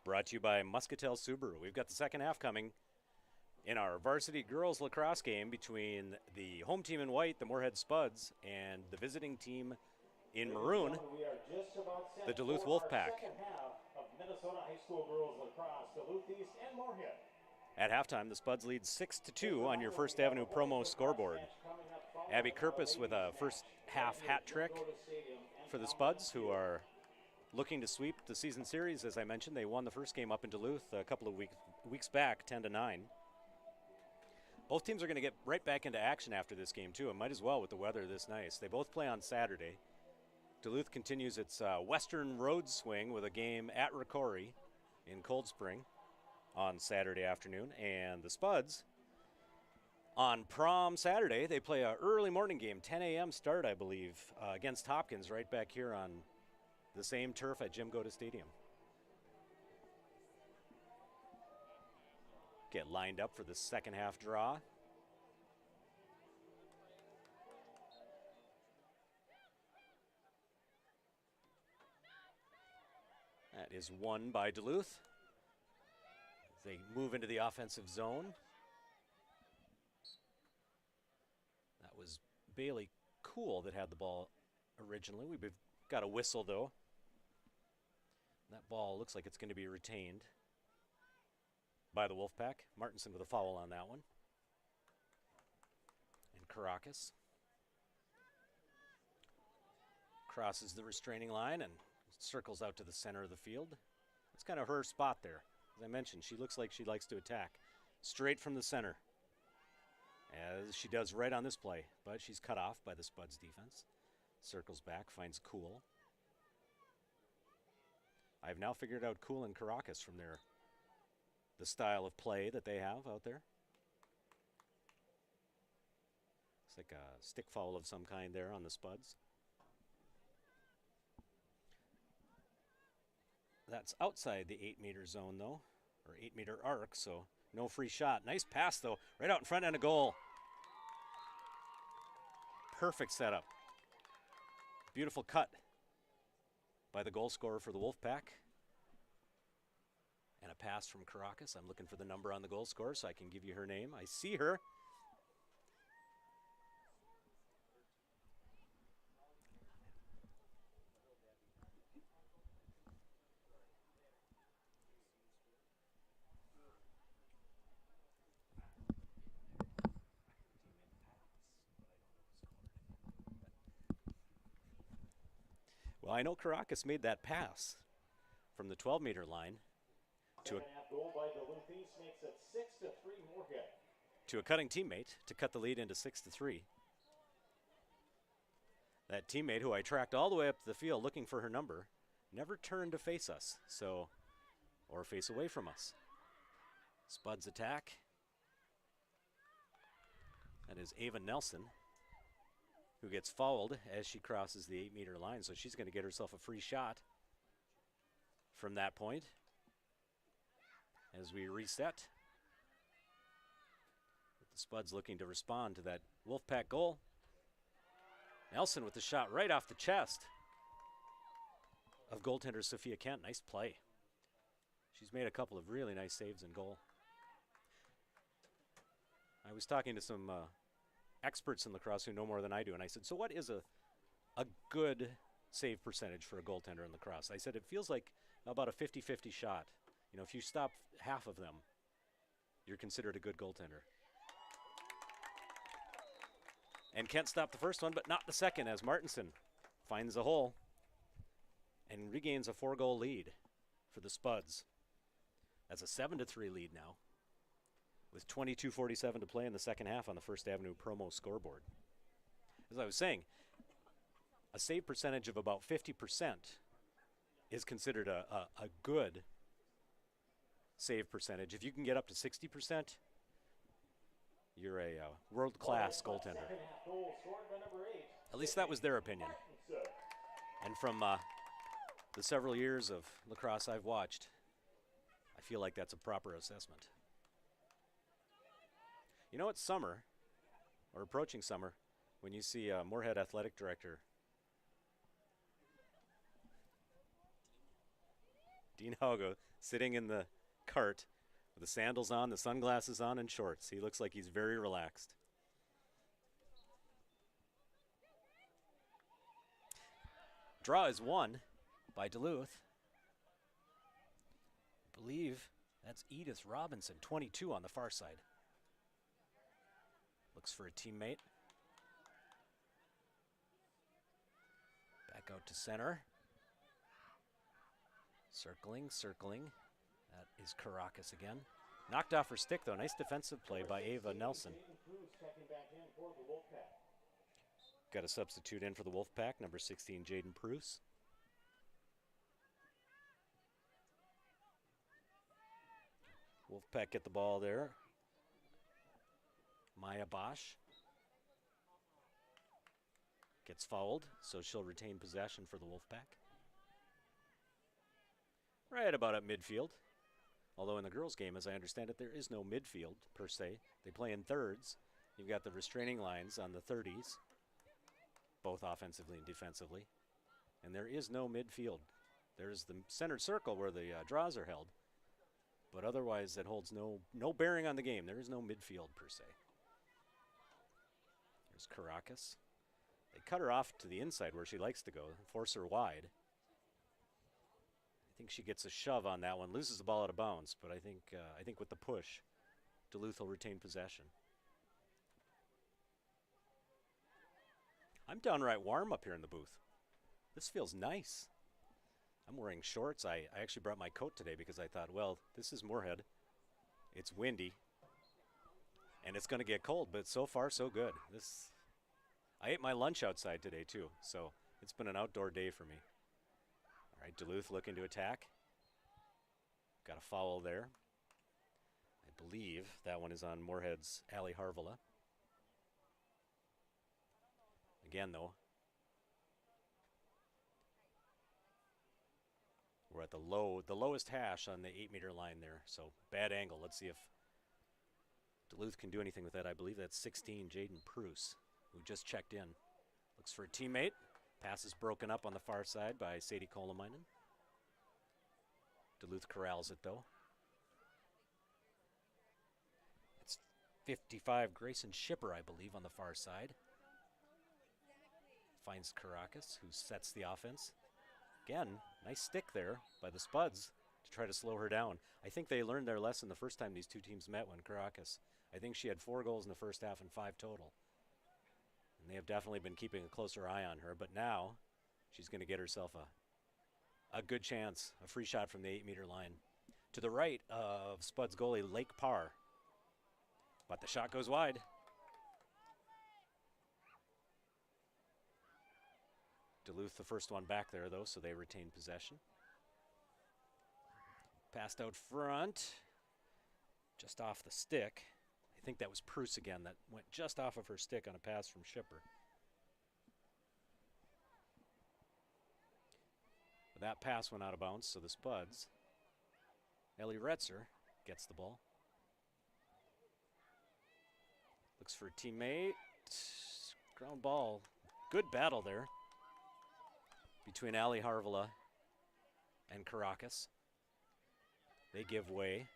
Brought to you by Muscatel Subaru. We've got the second half coming in our varsity girls lacrosse game between the home team in white, the Moorhead Spuds, and the visiting team in maroon, the Duluth Wolfpack. Second half of Minnesota High School girls lacrosse, Duluth East and Moorhead. At halftime, the Spuds lead 6-2 on your First Avenue promo scoreboard. Abby Kirpus with a first half hat trick for the Spuds, who are looking to sweep the season series. As I mentioned, they won the first game up in Duluth a couple of weeks back, 10-9. Both teams are going to get right back into action after this game, too, and might as well with the weather this nice. They both play on Saturday. Duluth continues its Western Road swing with a game at Ricori in Cold Spring on Saturday afternoon. And the Spuds, on prom Saturday, they play an early morning game, 10 a.m. start, I believe, against Hopkins right back here on the same turf at Jim Goda Stadium. Get lined up for the second half draw. That is won by Duluth. They move into the offensive zone. That was Bailey Cool that had the ball originally. We've got a whistle, though. That ball looks like it's going to be retained by the Wolfpack. Martinson with a foul on that one. And Caracas crosses the restraining line and circles out to the center of the field. It's kind of her spot there. As I mentioned, she looks like she likes to attack. Straight from the center, as she does right on this play. But she's cut off by the Spuds defense. Circles back, finds Cool. I've now figured out Cool and Caracas from the style of play that they have out there. It's like a stick foul of some kind there on the Spuds. That's outside the 8-meter zone, though, or 8-meter arc, so no free shot. Nice pass, though, right out in front and a goal. Perfect setup. Beautiful cut by the goal scorer for the Wolfpack. And a pass from Caracas. I'm looking for the number on the goal scorer so I can give you her name. I see her. Well, I know Caracas made that pass from the 12-meter line to a cutting teammate to cut the lead into 6-3. That teammate who I tracked all the way up the field looking for her number never turned to face us, or face away from us. Spuds attack. That is Ava Nelson, who gets fouled as she crosses the 8-meter line, so she's going to get herself a free shot from that point as we reset. The Spuds looking to respond to that Wolfpack goal. Nelson with the shot right off the chest of goaltender Sophia Kent. Nice play. She's made a couple of really nice saves in goal. I was talking to some experts in lacrosse who know more than I do, and I said, so what is a good save percentage for a goaltender in lacrosse? I said, it feels like about a 50-50 shot. You know, if you stop half of them, you're considered a good goaltender. And Kent stopped the first one, but not the second, as Martinson finds a hole and regains a 4-goal lead for the Spuds. That's a 7-3 lead now, with 22:47 to play in the second half on the First Avenue promo scoreboard. As I was saying, a save percentage of about 50% is considered a good save percentage. If you can get up to 60%, you're a world-class goaltender. At least that was their opinion. And from the several years of lacrosse I've watched, I feel like that's a proper assessment. You know, it's summer, or approaching summer, when you see Moorhead athletic director Dean Haugo sitting in the cart with the sandals on, the sunglasses on, and shorts. He looks like he's very relaxed. Draw is won by Duluth. I believe that's Edith Robinson, 22 on the far side. Looks for a teammate. Back out to center. Circling. That is Caracas again. Knocked off her stick, though. Nice defensive play by Ava Nelson. Got a substitute in for the Wolfpack, number 16, Jaden Pruce. Wolfpack get the ball there. Maya Bosch gets fouled, so she'll retain possession for the Wolfpack. Right about at midfield. Although in the girls' game, as I understand it, there is no midfield per se. They play in thirds. You've got the restraining lines on the 30s, both offensively and defensively. And there is no midfield. There's the center circle where the draws are held. But otherwise, it holds no bearing on the game. There is no midfield per se. There's Caracas. They cut her off to the inside where she likes to go, force her wide. I think she gets a shove on that one, loses the ball out of bounds, but I think with the push, Duluth will retain possession. I'm downright warm up here in the booth. This feels nice. I'm wearing shorts. I actually brought my coat today because I thought, well, this is Moorhead. It's windy, and it's going to get cold, but so far so good. I ate my lunch outside today too, so it's been an outdoor day for me. All right, Duluth looking to attack. Got a foul there. I believe that one is on Moorhead's Ali Harvela. Again, though, we're at the lowest hash on the 8-meter line there, so bad angle. Let's see if Duluth can do anything with that. I believe that's 16, Jaden Pruce, who just checked in. Looks for a teammate. Pass is broken up on the far side by Sadie Kolomainen. Duluth corrals it, though. It's 55, Grayson Shipper, I believe, on the far side. Finds Caracas, who sets the offense. Again, nice stick there by the Spuds to try to slow her down. I think they learned their lesson the first time these two teams met when Caracas, I think she had 4 goals in the first half and 5 total. And they have definitely been keeping a closer eye on her, but now she's going to get herself a good chance, a free shot from the 8-meter line. To the right of Spuds goalie Lake Parr. But the shot goes wide. Duluth the first one back there, though, so they retain possession. Passed out front, just off the stick. I think that was Pruce again that went just off of her stick on a pass from Schipper. But that pass went out of bounds, so the Spuds. Ellie Retzer gets the ball. Looks for a teammate. Ground ball. Good battle there between Ali Harvala and Caracas. They give way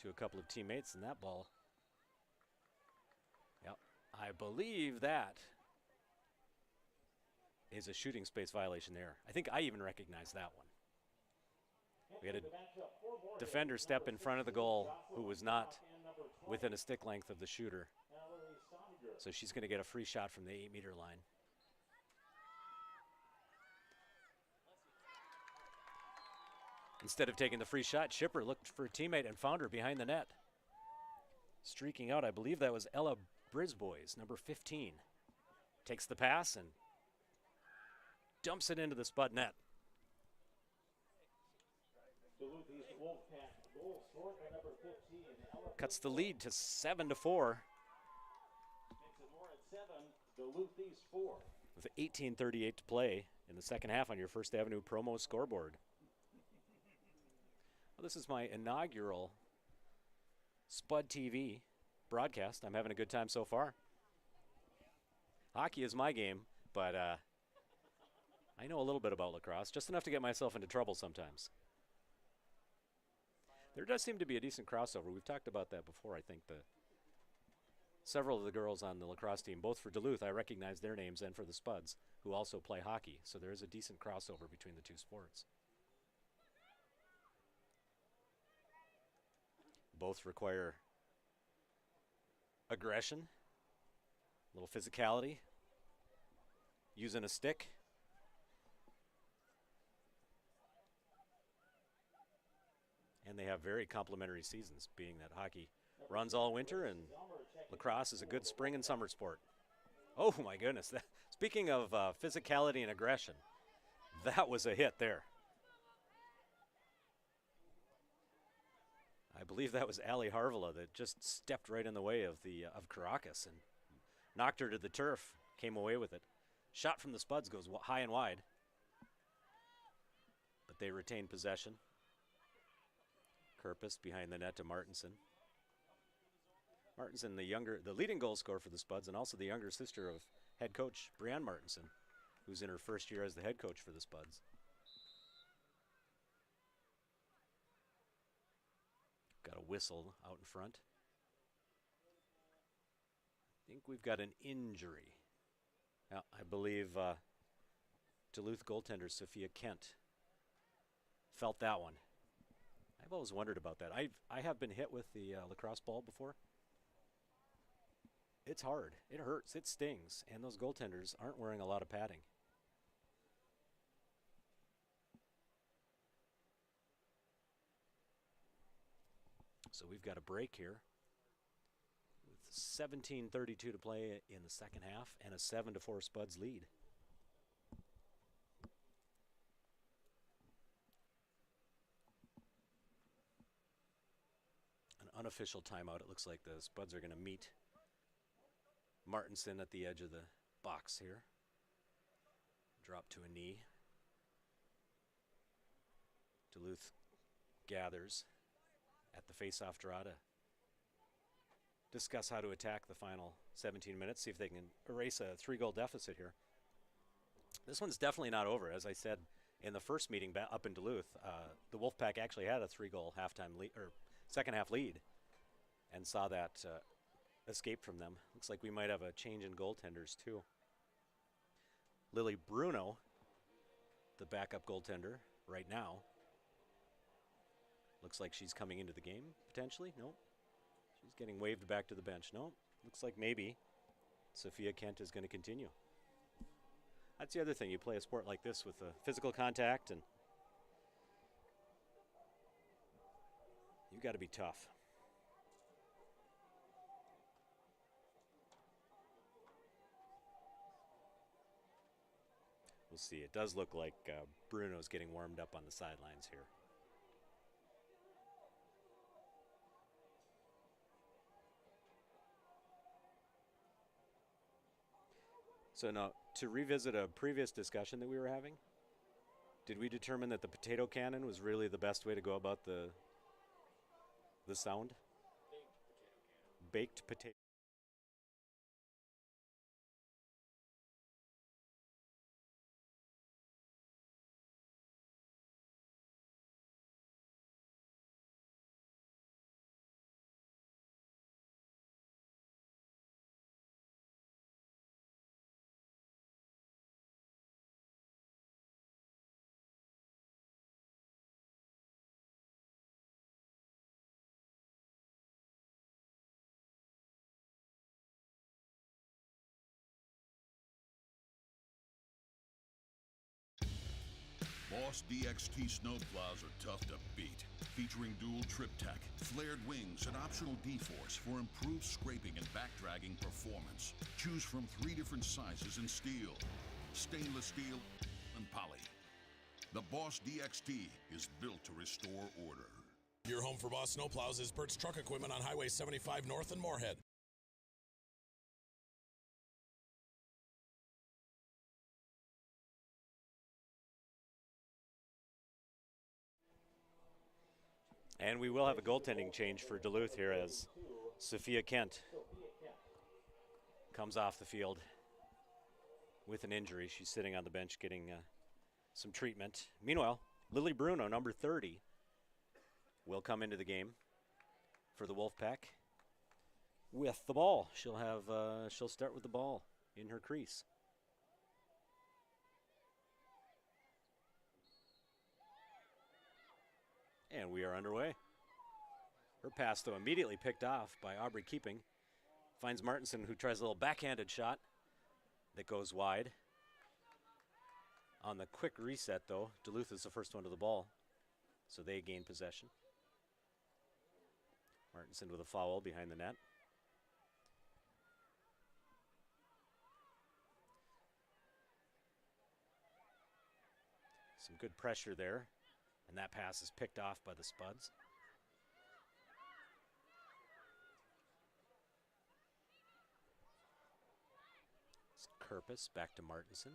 to a couple of teammates, and that ball, yep, I believe that is a shooting space violation there. I think I even recognize that one. We had a defender step in front of the goal who was not within a stick length of the shooter. So she's going to get a free shot from the 8-meter line. Instead of taking the free shot, Schipper looked for a teammate and found her behind the net. Streaking out, I believe that was Ella Brisbois, number 15. Takes the pass and dumps it into the Spud net. Cuts the lead to 7-4. With 18:38 to play in the second half on your First Avenue promo scoreboard. Well, this is my inaugural Spud TV broadcast. I'm having a good time so far. Hockey is my game, but I know a little bit about lacrosse, just enough to get myself into trouble sometimes. There does seem to be a decent crossover. We've talked about that before. I think several of the girls on the lacrosse team, both for Duluth, I recognize their names, and for the Spuds, who also play hockey. So there is a decent crossover between the two sports. Both require aggression, a little physicality, using a stick. And they have very complementary seasons, being that hockey runs all winter and lacrosse is a good spring and summer sport. Oh my goodness. Speaking of physicality and aggression, that was a hit there. I believe that was Ali Harvala that just stepped right in the way of Caracas and knocked her to the turf, came away with it. Shot from the Spuds goes high and wide, but they retain possession. Kerpus behind the net to Martinson. Martinson, the leading goal scorer for the Spuds, and also the younger sister of head coach Brianne Martinson, who's in her first year as the head coach for the Spuds. Got a whistle out in front. I think we've got an injury. I believe Duluth goaltender Sophia Kent felt that one. I've always wondered about that. I have been hit with the lacrosse ball before. It's hard. It hurts. It stings. And those goaltenders aren't wearing a lot of padding. So we've got a break here with 17:32 to play in the second half and a 7-4 Spuds lead. An unofficial timeout. It looks like the Spuds are going to meet Martinson at the edge of the box here. Drop to a knee. Duluth gathers at the face-off draw to discuss how to attack the final 17 minutes, see if they can erase a 3-goal deficit here. This one's definitely not over. As I said in the first meeting up in Duluth, the Wolfpack actually had a 3-goal halftime lead, or second half lead, and saw that escape from them. Looks like we might have a change in goaltenders too. Lily Bruno, the backup goaltender right now. Looks like she's coming into the game, potentially. Nope. She's getting waved back to the bench. Nope. Looks like maybe Sophia Kent is going to continue. That's the other thing. You play a sport like this with physical contact, and you've got to be tough. We'll see. It does look like Bruno's getting warmed up on the sidelines here. So now, to revisit a previous discussion that we were having, did we determine that the potato cannon was really the best way to go about the sound? Baked potato. Boss DXT snowplows are tough to beat. Featuring dual trip tech, flared wings, and optional D-force for improved scraping and backdragging performance. Choose from 3 different sizes in steel, stainless steel, and poly. The Boss DXT is built to restore order. Your home for Boss snowplows is Bert's Truck Equipment on Highway 75 North in Moorhead. And we will have a goaltending change for Duluth here as Sophia Kent comes off the field with an injury. She's sitting on the bench getting some treatment. Meanwhile, Lily Bruno, number 30, will come into the game for the Wolfpack with the ball. She'll start with the ball in her crease. And we are underway. Her pass, though, immediately picked off by Aubrey Keeping. Finds Martinson, who tries a little backhanded shot that goes wide. On the quick reset, though, Duluth is the first one to the ball, so they gain possession. Martinson with a foul behind the net. Some good pressure there. And that pass is picked off by the Spuds. It's Kerpus back to Martinson.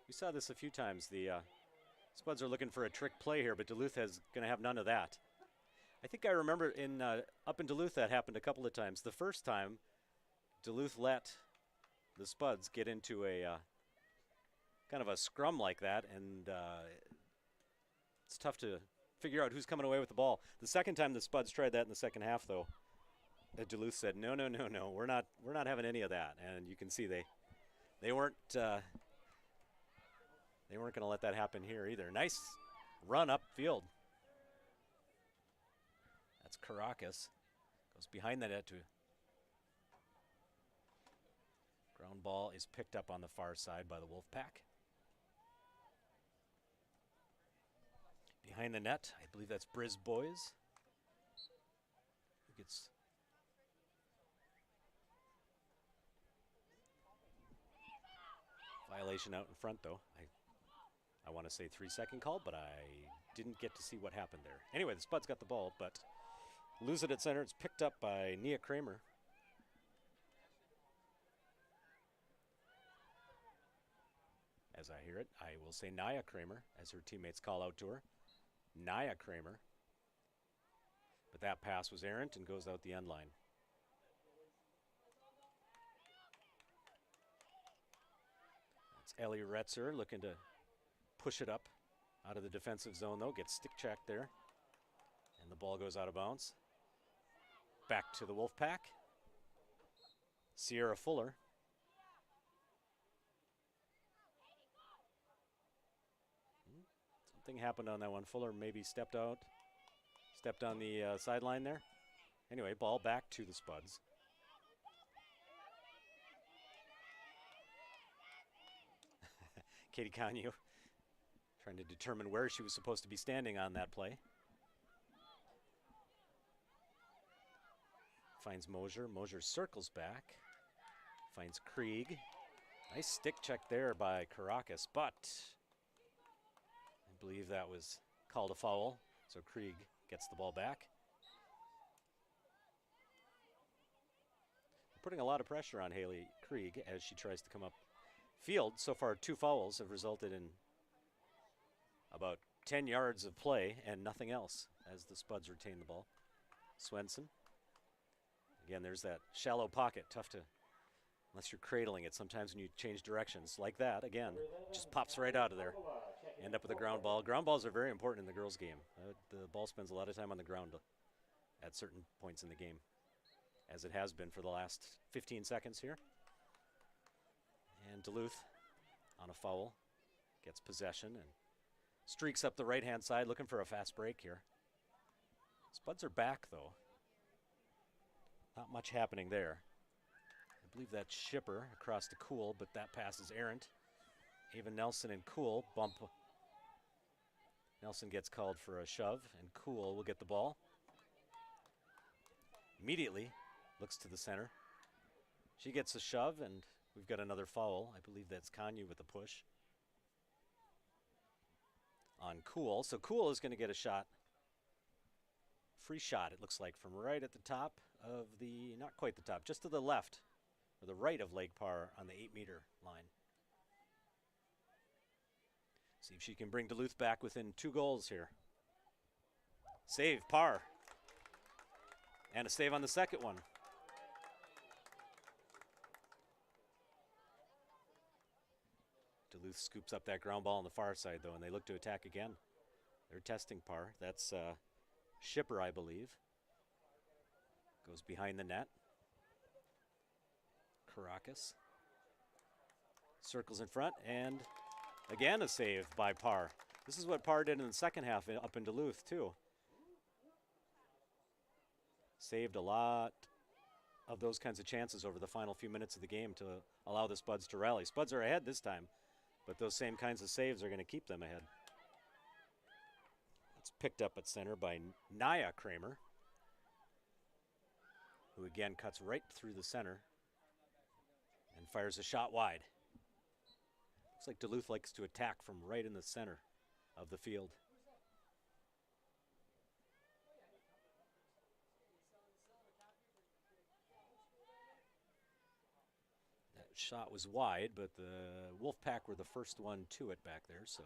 We saw this a few times. The Spuds are looking for a trick play here, but Duluth is going to have none of that. I think I remember up in Duluth that happened a couple of times. The first time, Duluth let the Spuds get into a kind of a scrum like that, and it's tough to figure out who's coming away with the ball. The second time the Spuds tried that in the second half, though, Duluth said, no, we're not having any of that. And you can see they weren't going to let that happen here either. Nice run upfield. That's Caracas. Goes behind the net to ground ball is picked up on the far side by the Wolfpack. Behind the net, I believe that's Briz Boys. Who gets violation out in front, though. I want to say 3-second call, but I didn't get to see what happened there. Anyway, the Spuds got the ball, but lose it at center. It's picked up by Nia Kramer. As I hear it, I will say Nia Kramer as her teammates call out to her. Nia Kramer. But that pass was errant and goes out the end line. That's Ellie Retzer looking to push it up out of the defensive zone, though. Gets stick checked there. And the ball goes out of bounds. Back to the Wolfpack. Sierra Fuller. Something happened on that one. Fuller maybe stepped on the sideline there. Anyway, ball back to the Spuds. Katie Canyu trying to determine where she was supposed to be standing on that play. Finds Mosier. Mosier circles back. Finds Krieg. Nice stick check there by Caracas, but I believe that was called a foul. So Krieg gets the ball back. Putting a lot of pressure on Haley Krieg as she tries to come up field. So far, 2 fouls have resulted in about 10 yards of play and nothing else as the Spuds retain the ball. Swenson. Again, there's that shallow pocket. Tough to, unless you're cradling it. Sometimes when you change directions like that, again, just pops right out of there. End up with a ground ball. Ground balls are very important in the girls' game. The ball spends a lot of time on the ground at certain points in the game, as it has been for the last 15 seconds here. And Duluth on a foul gets possession and streaks up the right-hand side looking for a fast break here. Spuds are back, though. Not much happening there. I believe that's Shipper across to Cool, but that pass is errant. Even Nelson and Cool bump. Nelson gets called for a shove, and Cool will get the ball. Immediately looks to the center. She gets a shove, and we've got another foul. I believe that's Kanyu with a push on Cool. So Cool is going to get a shot. Free shot, it looks like, from right at the top of the, not quite the top, just to the left, or the right of Lake Parr on the 8-meter line. See if she can bring Duluth back within 2 goals here. Save, Parr. And a save on the second one. Duluth scoops up that ground ball on the far side, though, and they look to attack again. They're testing Parr. That's Shipper, I believe. Goes behind the net. Caracas. Circles in front, and again a save by Parr. This is what Parr did in the second half up in Duluth, too. Saved a lot of those kinds of chances over the final few minutes of the game to allow the Spuds to rally. Spuds are ahead this time, but those same kinds of saves are going to keep them ahead. It's picked up at center by Naya Kramer, who again cuts right through the center and fires a shot wide. Looks like Duluth likes to attack from right in the center of the field. That shot was wide, but the Wolfpack were the first one to it back there, so,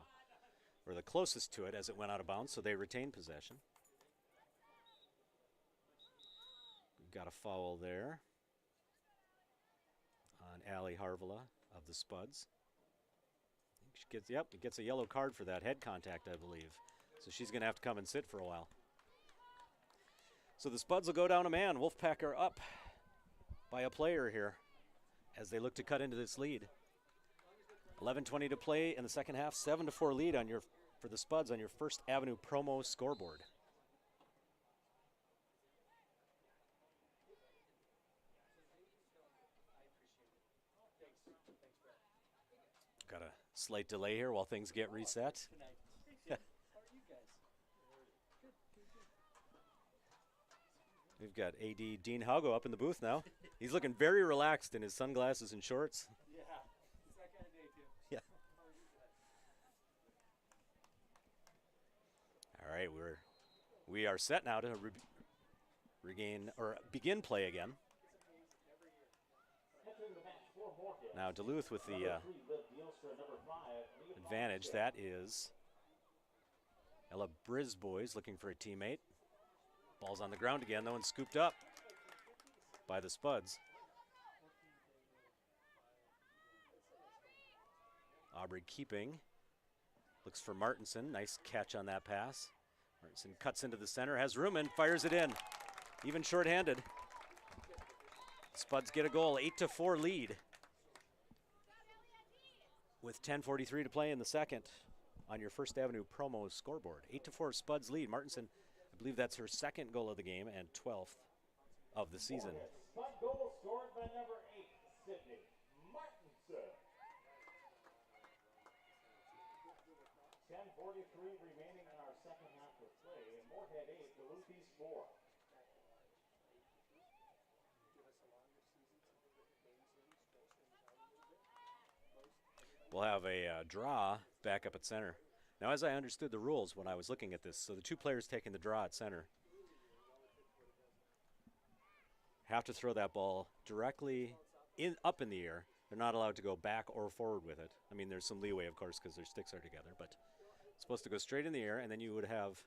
or the closest to it as it went out of bounds, so they retained possession. We've got a foul there on Allie Harvela of the Spuds. She gets a yellow card for that head contact, I believe. So she's going to have to come and sit for a while. So the Spuds will go down a man. Wolfpack are up by a player here as they look to cut into this lead. 11:20 to play in the second half. 7-4 lead on for the Spuds on your First Avenue promo scoreboard. Got a slight delay here while things get reset. We've got AD Dean Hago up in the booth now. He's looking very relaxed in his sunglasses and shorts. Yeah, it's that kind of day too. Yeah. All right, we are set now to regain or begin play again. Now Duluth with the advantage. That is Ella Brisbois looking for a teammate. Ball's on the ground again, though, and scooped up by the Spuds. Aubrey keeping. Looks for Martinson. Nice catch on that pass. Martinson cuts into the center, has room, and fires it in. Even shorthanded. Spuds get a goal. 8-4 lead. With 10:43 to play in the second on your First Avenue promo scoreboard. 8-4 Spuds lead. Martinson, I believe that's her second goal of the game and 12th of the season. Spud goal scored by number 8, Sydney Martinson. 10:43 remaining in our second half of play. Moorhead 8, Duluth East 4. We'll have a draw back up at center. Now, as I understood the rules when I was looking at this, so the two players taking the draw at center have to throw that ball directly up in the air. They're not allowed to go back or forward with it. I mean, there's some leeway, of course, because their sticks are together, but it's supposed to go straight in the air, and then you would have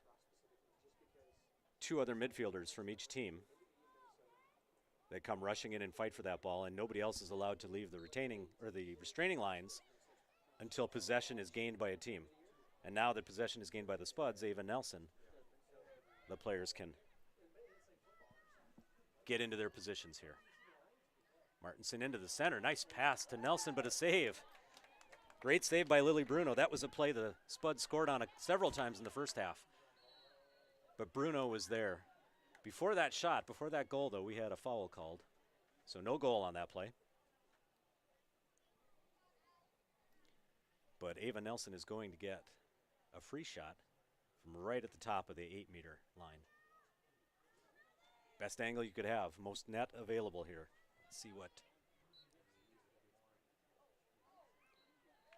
two other midfielders from each team. They come rushing in and fight for that ball, and nobody else is allowed to leave the restraining lines until possession is gained by a team. And now that possession is gained by the Spuds, Ava Nelson, the players can get into their positions here. Martinson into the center. Nice pass to Nelson, but a save. Great save by Lily Bruno. That was a play the Spuds scored on several times in the first half. But Bruno was there. Before that shot, before that goal, though, we had a foul called. So no goal on that play. But Ava Nelson is going to get a free shot from right at the top of the 8-meter line. Best angle you could have, most net available here. Let's see what.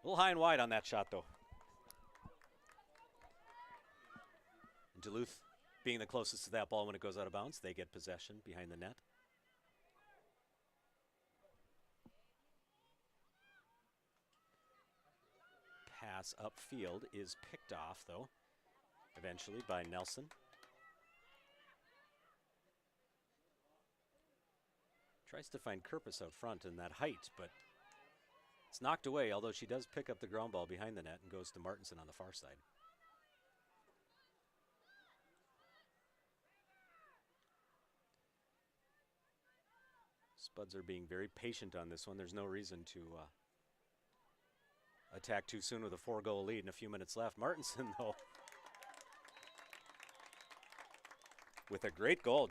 A little high and wide on that shot, though. Duluth being the closest to that ball when it goes out of bounds, they get possession behind the net. Pass upfield is picked off, though, eventually by Nelson. Tries to find Kerpus out front in that height, but it's knocked away, although she does pick up the ground ball behind the net and goes to Martinson on the far side. Spuds are being very patient on this one. There's no reason to attack too soon with a 4-goal lead and a few minutes left. Martinson, though, with a great goal.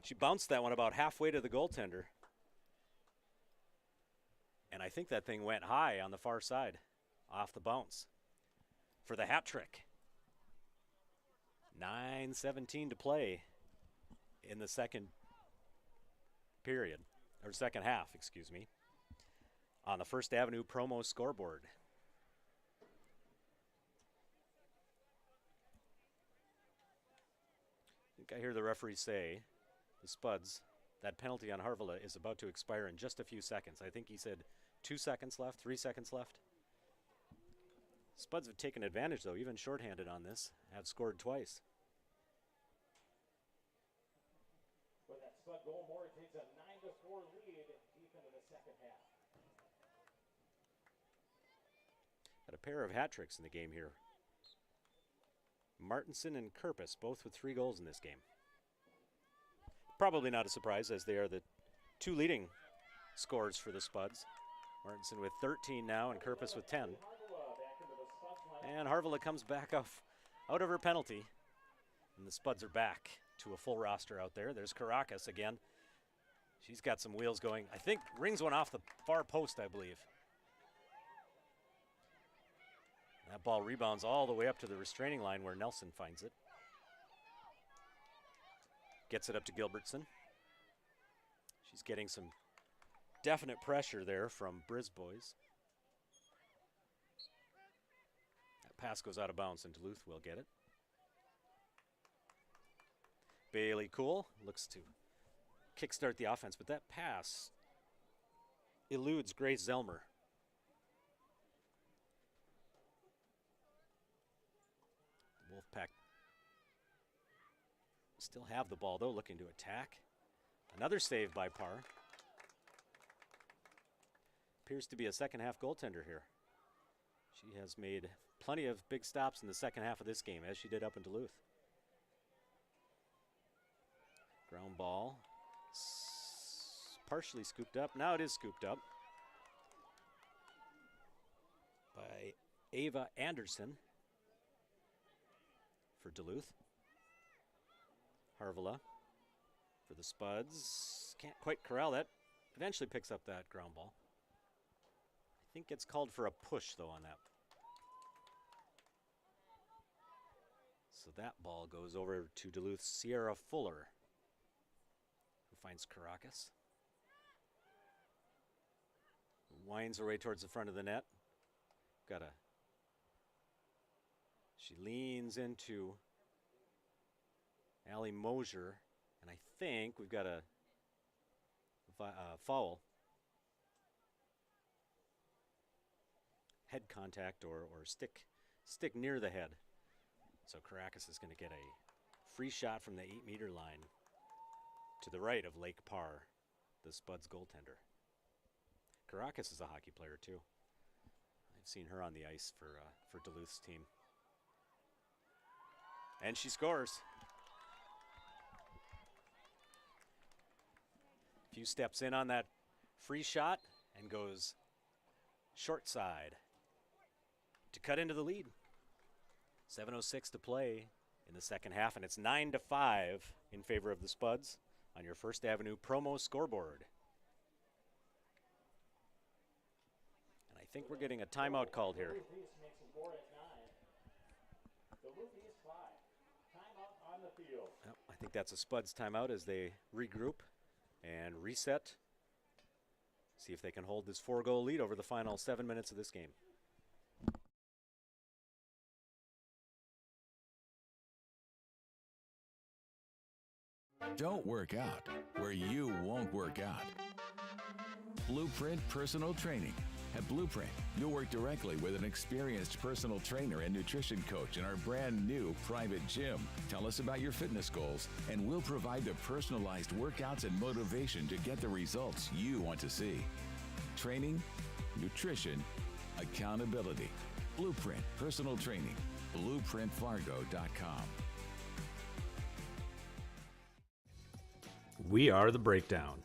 She bounced that one about halfway to the goaltender. And I think that thing went high on the far side, off the bounce, for the hat trick. 9:17 to play in the second period, or second half, excuse me, on the First Avenue promo scoreboard. I think I hear the referee say, the Spuds, that penalty on Harvela is about to expire in just a few seconds. I think he said 2 seconds left, 3 seconds left. Spuds have taken advantage, though, even shorthanded on this, have scored twice. With that Spud goal, Moorhead takes a 9-4 lead deep into the second half. Got a pair of hat tricks in the game here. Martinson and Kerpus, both with 3 goals in this game. Probably not a surprise, as they are the 2 leading scorers for the Spuds. Martinson with 13 now and Kerpus with 10. And Harvela comes back out of her penalty. And the Spuds are back to a full roster out there. There's Caracas again. She's got some wheels going. I think rings one off the far post, I believe. That ball rebounds all the way up to the restraining line where Nelson finds it. Gets it up to Gilbertson. She's getting some definite pressure there from Brisbois. That pass goes out of bounds and Duluth will get it. Bailey Cool looks to kickstart the offense, but that pass eludes Grace Zelmer. The Wolfpack still have the ball, though, looking to attack. Another save by Parr. Appears to be a second half goaltender here. She has made plenty of big stops in the second half of this game, as she did up in Duluth. Ground ball. Partially scooped up. Now it is scooped up by Ava Anderson for Duluth. Harvela for the Spuds. Can't quite corral that. Eventually picks up that ground ball. I think gets called for a push, though, on that. So that ball goes over to Duluth's Sierra Fuller, who finds Caracas. Winds her way towards the front of the net. She leans into Allie Mosier, and I think we've got a foul. Head contact or stick near the head. So Caracas is going to get a free shot from the 8-meter line to the right of Lake Parr, the Spuds goaltender. Caracas is a hockey player too. I've seen her on the ice for Duluth's team. And she scores. A few steps in on that free shot and goes short side to cut into the lead. 7:06 to play in the second half, and it's 9-5 in favor of the Spuds on your First Avenue promo scoreboard. And I think we're getting a timeout called here. Yep, I think that's a Spuds timeout as they regroup and reset. See if they can hold this 4-goal lead over the final 7 minutes of this game. Don't work out where you won't work out. Blueprint Personal Training. At Blueprint, you'll work directly with an experienced personal trainer and nutrition coach in our brand new private gym. Tell us about your fitness goals, and we'll provide the personalized workouts and motivation to get the results you want to see. Training, nutrition, accountability. Blueprint Personal Training. BlueprintFargo.com. We are The Breakdown.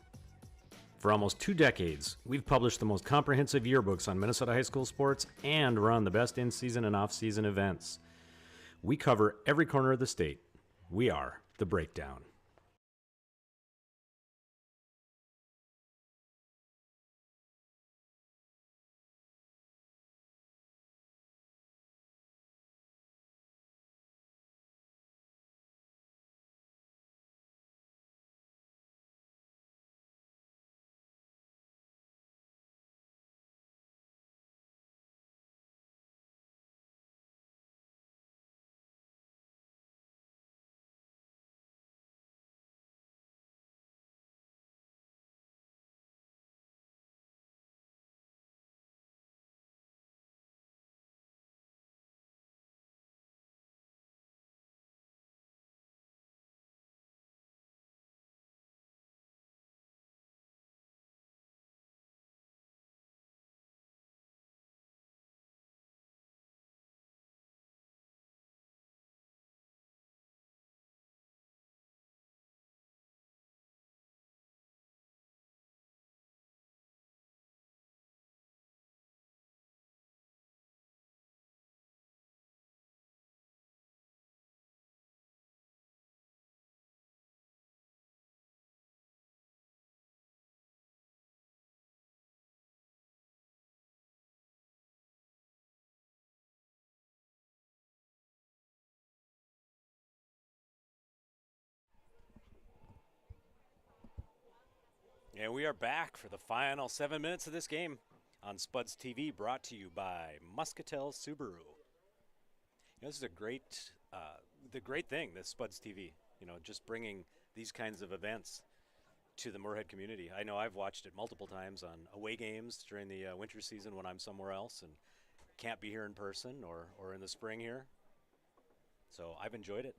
For almost 2 decades, we've published the most comprehensive yearbooks on Minnesota high school sports and run the best in-season and off-season events. We cover every corner of the state. We are The Breakdown. And we are back for the final 7 minutes of this game on Spuds TV, brought to you by Muscatel Subaru. This is a great, the great thing, this Spuds TV. Just bringing these kinds of events to the Moorhead community. I know I've watched it multiple times on away games during the winter season when I'm somewhere else and can't be here in person, or in the spring here. So I've enjoyed it.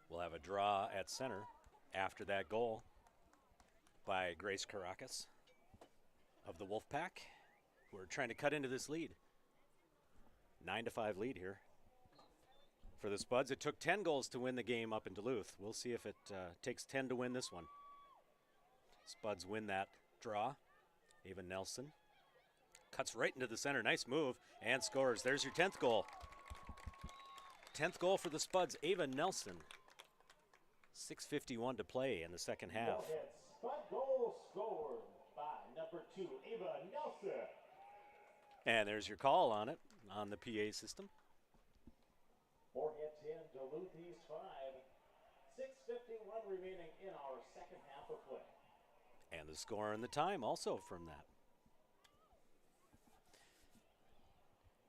We'll have a draw at center after that goal by Grace Caracas of the Wolfpack, who are trying to cut into this lead. 9-5 lead here for the Spuds. It took 10 goals to win the game up in Duluth. We'll see if it takes 10 to win this one. Spuds win that draw. Ava Nelson cuts right into the center. Nice move and scores. There's your 10th goal. 10th goal for the Spuds, Ava Nelson. 6:51 to play in the second half. Spud goal scored by number 2, Ava Nelson. And there's your call on it on the PA system. Moorhead 10, Duluth East 5. 6:51 remaining in our second half the play. And the score and the time also from that.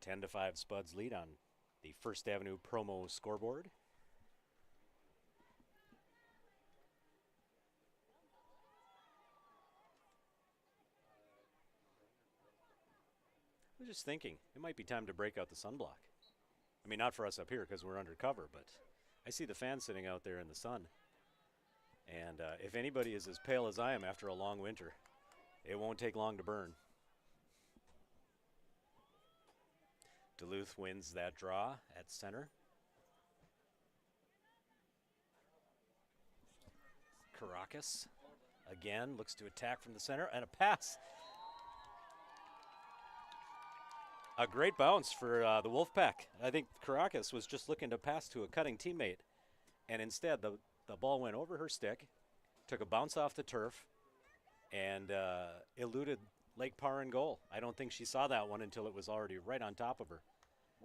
10-5 Spuds lead on the First Avenue promo scoreboard. I was just thinking, it might be time to break out the sunblock. I mean, not for us up here because we're undercover, but I see the fans sitting out there in the sun. And if anybody is as pale as I am after a long winter, it won't take long to burn. Duluth wins that draw at center. Caracas again looks to attack from the center, and a pass. A great bounce for the Wolfpack. I think Caracas was just looking to pass to a cutting teammate, and instead the ball went over her stick, took a bounce off the turf, and eluded Lake Parr in goal. I don't think she saw that one until it was already right on top of her.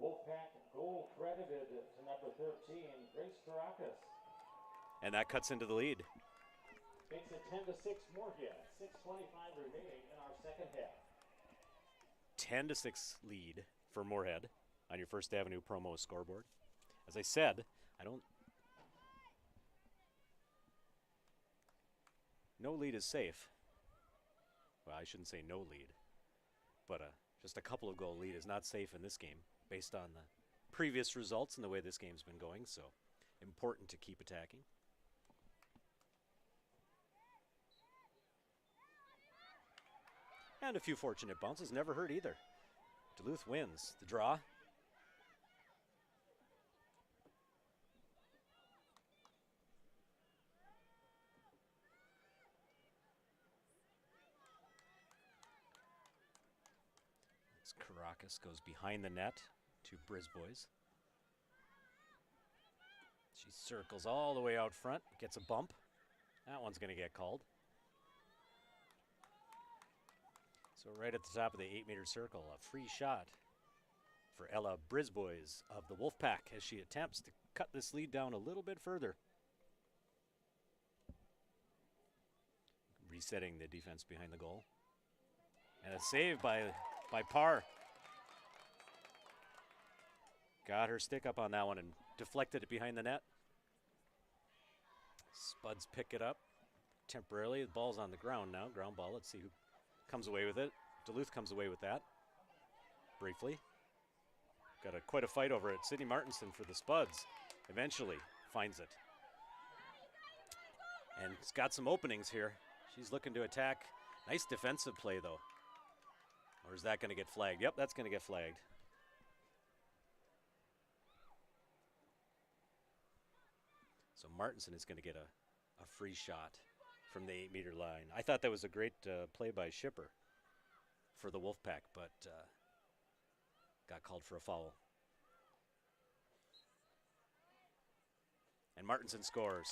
Wolfpack goal credited to number 13, Grace Caracas. And that cuts into the lead. Makes it 10-6 Moorhead. 6:25 remaining in our second half. 10-6 lead for Moorhead on your First Avenue promo scoreboard. As I said, no lead is safe. Well, I shouldn't say no lead, but just a couple of goal lead is not safe in this game based on the previous results and the way this game's been going, so important to keep attacking. And a few fortunate bounces, never hurt either. Duluth wins the draw. As Caracas goes behind the net to Brisbois. She circles all the way out front, gets a bump. That one's going to get called. So right at the top of the 8-meter circle, a free shot for Ella Brisbois of the Wolfpack as she attempts to cut this lead down a little bit further. Resetting the defense behind the goal. And a save by Parr. Got her stick up on that one and deflected it behind the net. Spuds pick it up temporarily. The ball's on the ground now. Ground ball. Let's see who comes away with it. Duluth comes away with that. Briefly. Got quite a fight over it. Sydney Martinson for the Spuds eventually finds it. And it's got some openings here. She's looking to attack. Nice defensive play, though. Or is that going to get flagged? Yep, that's going to get flagged. So Martinson is going to get a free shot from the 8-meter line. I thought that was a great play by Schipper for the Wolfpack, but got called for a foul. And Martinson scores.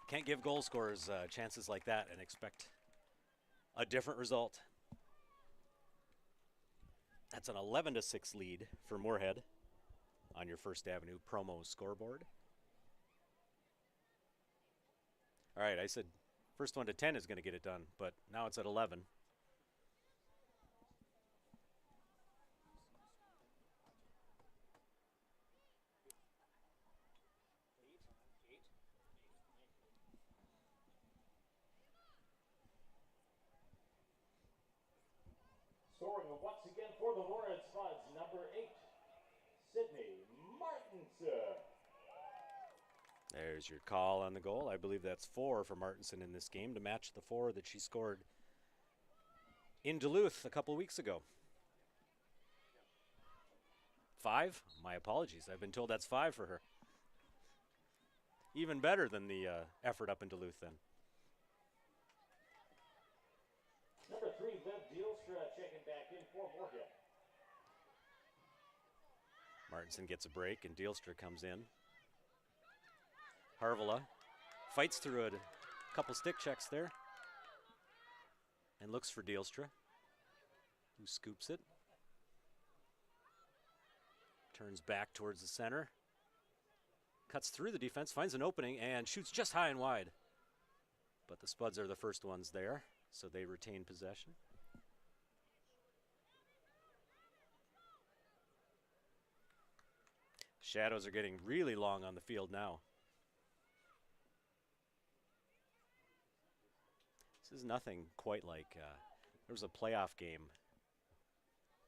Can't give goal scorers chances like that and expect a different result. That's an 11-6 lead for Moorhead on your First Avenue promo scoreboard. All right, I said first one to 10 is going to get it done, but now it's at 11. Scoring once again for the Moorhead Spuds, number 8, Sydney Martinson. There's your call on the goal. I believe that's 4 for Martinson in this game to match the 4 that she scored in Duluth a couple weeks ago. 5? My apologies. I've been told that's 5 for her. Even better than the effort up in Duluth then. Number 3, Liv Dielstra checking back in for Moorhead. Martinson gets a break and Dielstra comes in. Harvela fights through a couple stick checks there and looks for Dielstra, who scoops it. Turns back towards the center. Cuts through the defense, finds an opening, and shoots just high and wide. But the Spuds are the first ones there, so they retain possession. Shadows are getting really long on the field now. This is nothing quite like, there was a playoff game.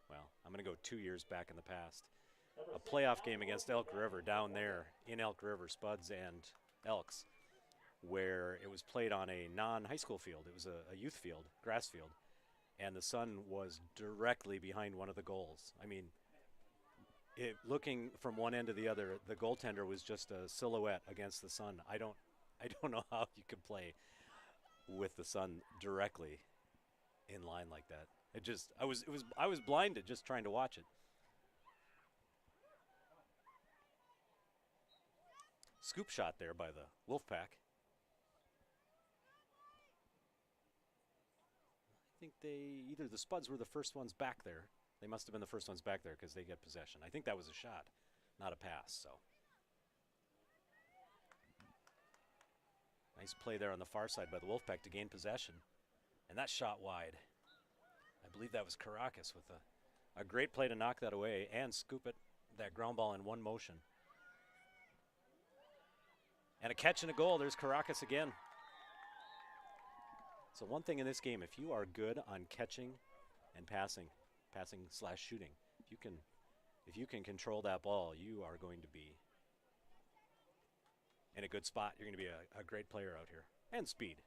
Well, I'm going to go 2 years back in the past. A playoff game against Elk River down there in Elk River, Spuds and Elks, where it was played on a non-high school field. It was a youth field, grass field, and the sun was directly behind one of the goals. I mean, looking from one end to the other, the goaltender was just a silhouette against the sun. I don't know how you could play with the sun directly in line like that. I was blinded just trying to watch it. Scoop shot there by the Wolfpack. I think either the Spuds were the first ones back there. They must have been the first ones back there because they get possession. I think that was a shot, not a pass. So nice play there on the far side by the Wolfpack to gain possession. And that shot wide. I believe that was Caracas with a great play to knock that away and scoop it, that ground ball in one motion. And a catch and a goal. There's Caracas again. So one thing in this game, if you are good on catching and passing/shooting, if you can control that ball, you are going to be in a good spot. You're going to be a great player out here. And speed.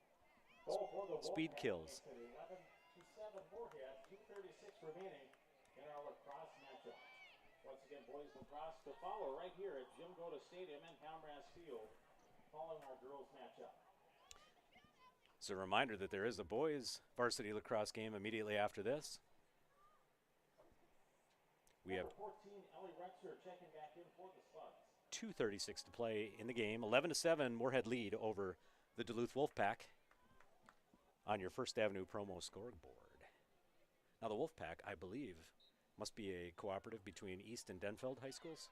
Speed kills. 11-7 Moorhead, 2:36 remaining in our lacrosse matchup. Once again, boys lacrosse to follow right here at Jim Goda Stadium in Comras Field, following our girls matchup. It's a reminder that there is a boys varsity lacrosse game immediately after this. We have 14, Ellie Rexer checking back in for the Spuds. 2:36 to play in the game. 11-7 Moorhead lead over the Duluth Wolfpack on your First Avenue promo scoreboard. Now the Wolfpack, I believe, must be a cooperative between East and Denfeld high schools.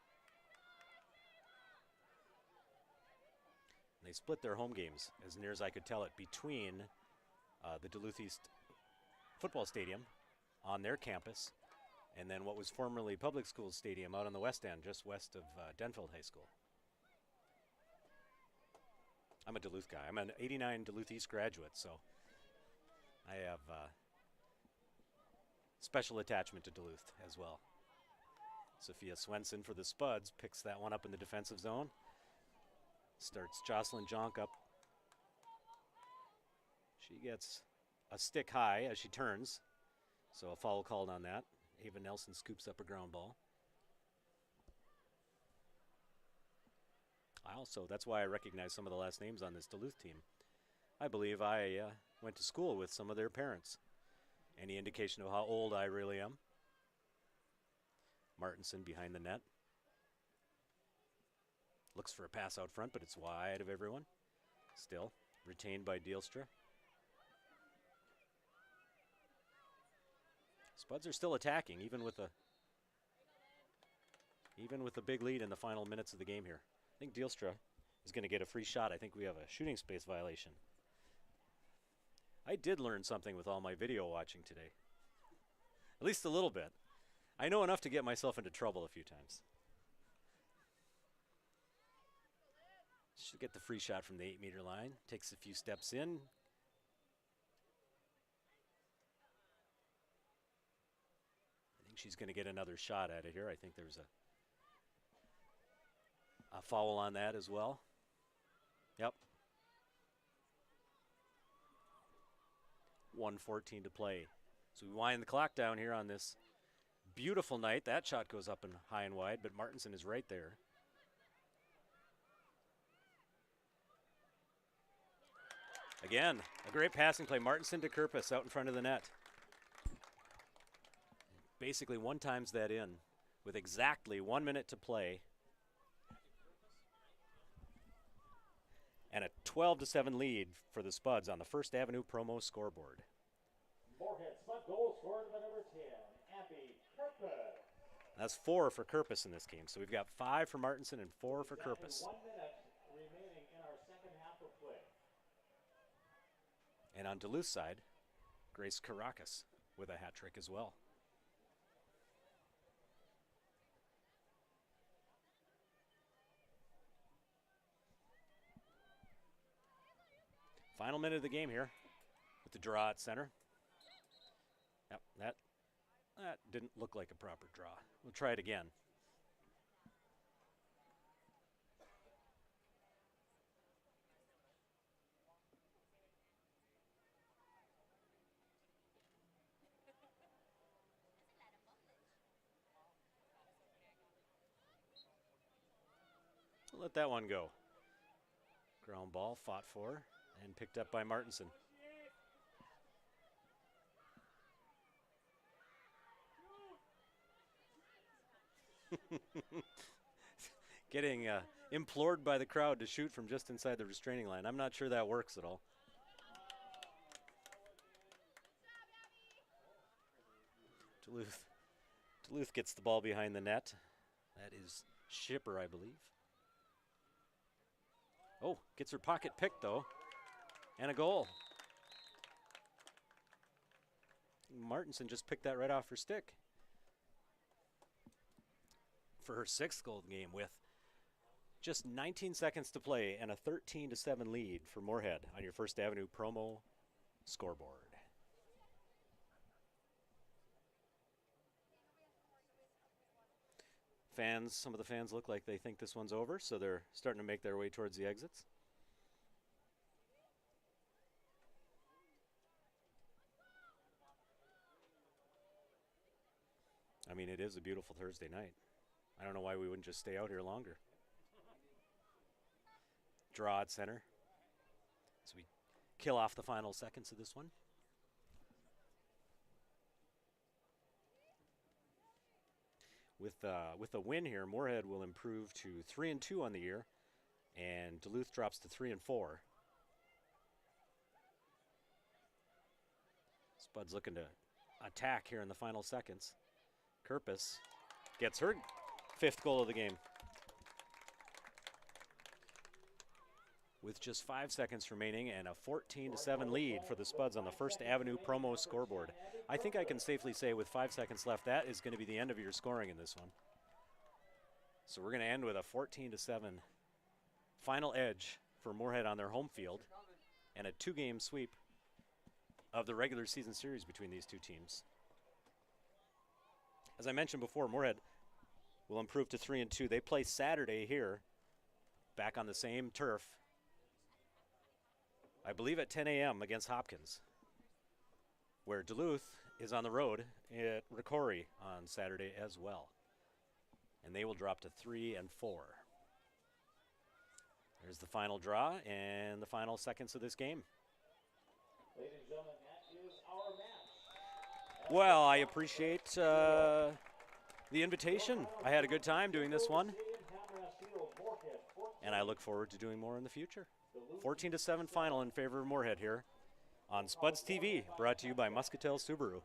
They split their home games, as near as I could tell it, between the Duluth East Football Stadium on their campus and then what was formerly Public Schools Stadium out on the west end, just west of Denfeld High School. I'm a Duluth guy. I'm an 89 Duluth East graduate, so I have special attachment to Duluth as well. Sophia Swenson for the Spuds picks that one up in the defensive zone. Starts Jocelyn Jonk up. She gets a stick high as she turns, so a foul called on that. Ava Nelson scoops up a ground ball. That's why I recognize some of the last names on this Duluth team. I believe I went to school with some of their parents. Any indication of how old I really am? Martinson behind the net. Looks for a pass out front, but it's wide of everyone. Still retained by Deelstra. Spuds are still attacking, even with a big lead in the final minutes of the game here. I think Deelstra is going to get a free shot. I think we have a shooting space violation. I did learn something with all my video watching today. At least a little bit. I know enough to get myself into trouble a few times. She'll get the free shot from the 8-meter line. Takes a few steps in. I think she's going to get another shot at it here. I think there's a foul on that as well. Yep. 1:14 to play. So we wind the clock down here on this beautiful night. That shot goes up and high and wide, but Martinson is right there. Again, a great passing play. Martinson to Kerpus out in front of the net. Basically one times that in with exactly 1 minute to play. And a 12-7 lead for the Spuds on the First Avenue promo scoreboard. Moorhead Spud goal scored by number 10, Abby Kerpus. That's 4 for Kerpus in this game. So we've got 5 for Martinson and 4 for Kerpus. 1 minute remaining in our second half of play. And on Duluth's side, Grace Caracas with a hat trick as well. Final minute of the game here with the draw at center. Yep, that didn't look like a proper draw. We'll try it again. Let that one go. Ground ball fought for and picked up by Martinson. Getting implored by the crowd to shoot from just inside the restraining line. I'm not sure that works at all. Duluth gets the ball behind the net. That is Shipper, I believe. Oh, gets her pocket picked, though. And a goal. Martinson just picked that right off her stick. For her 6th goal of the game with just 19 seconds to play and a 13-7 lead for Moorhead on your First Avenue promo scoreboard. Some of the fans look like they think this one's over, so they're starting to make their way towards the exits. I mean, it is a beautiful Thursday night. I don't know why we wouldn't just stay out here longer. Draw at center. So we kill off the final seconds of this one. With a win here, Moorhead will improve to 3-2 on the year, and Duluth drops to 3-4. Spud's looking to attack here in the final seconds. Kerpis gets her 5th goal of the game. With just 5 seconds remaining and a 14-7 lead for the Spuds on the First Avenue promo scoreboard. I think I can safely say with 5 seconds left, that is going to be the end of your scoring in this one. So we're going to end with a 14-7 final edge for Moorhead on their home field and a 2-game sweep of the regular season series between these two teams. As I mentioned before, Moorhead will improve to 3-2. They play Saturday here, back on the same turf, I believe at 10 a.m. against Hopkins, where Duluth is on the road at Ricori on Saturday as well. And they will drop to 3-4. There's the final draw and the final seconds of this game. Ladies and gentlemen, that is our match. Well, I appreciate the invitation. I had a good time doing this one, and I look forward to doing more in the future. 14-7 final in favor of Moorhead here on Spuds TV, brought to you by Muscatel Subaru.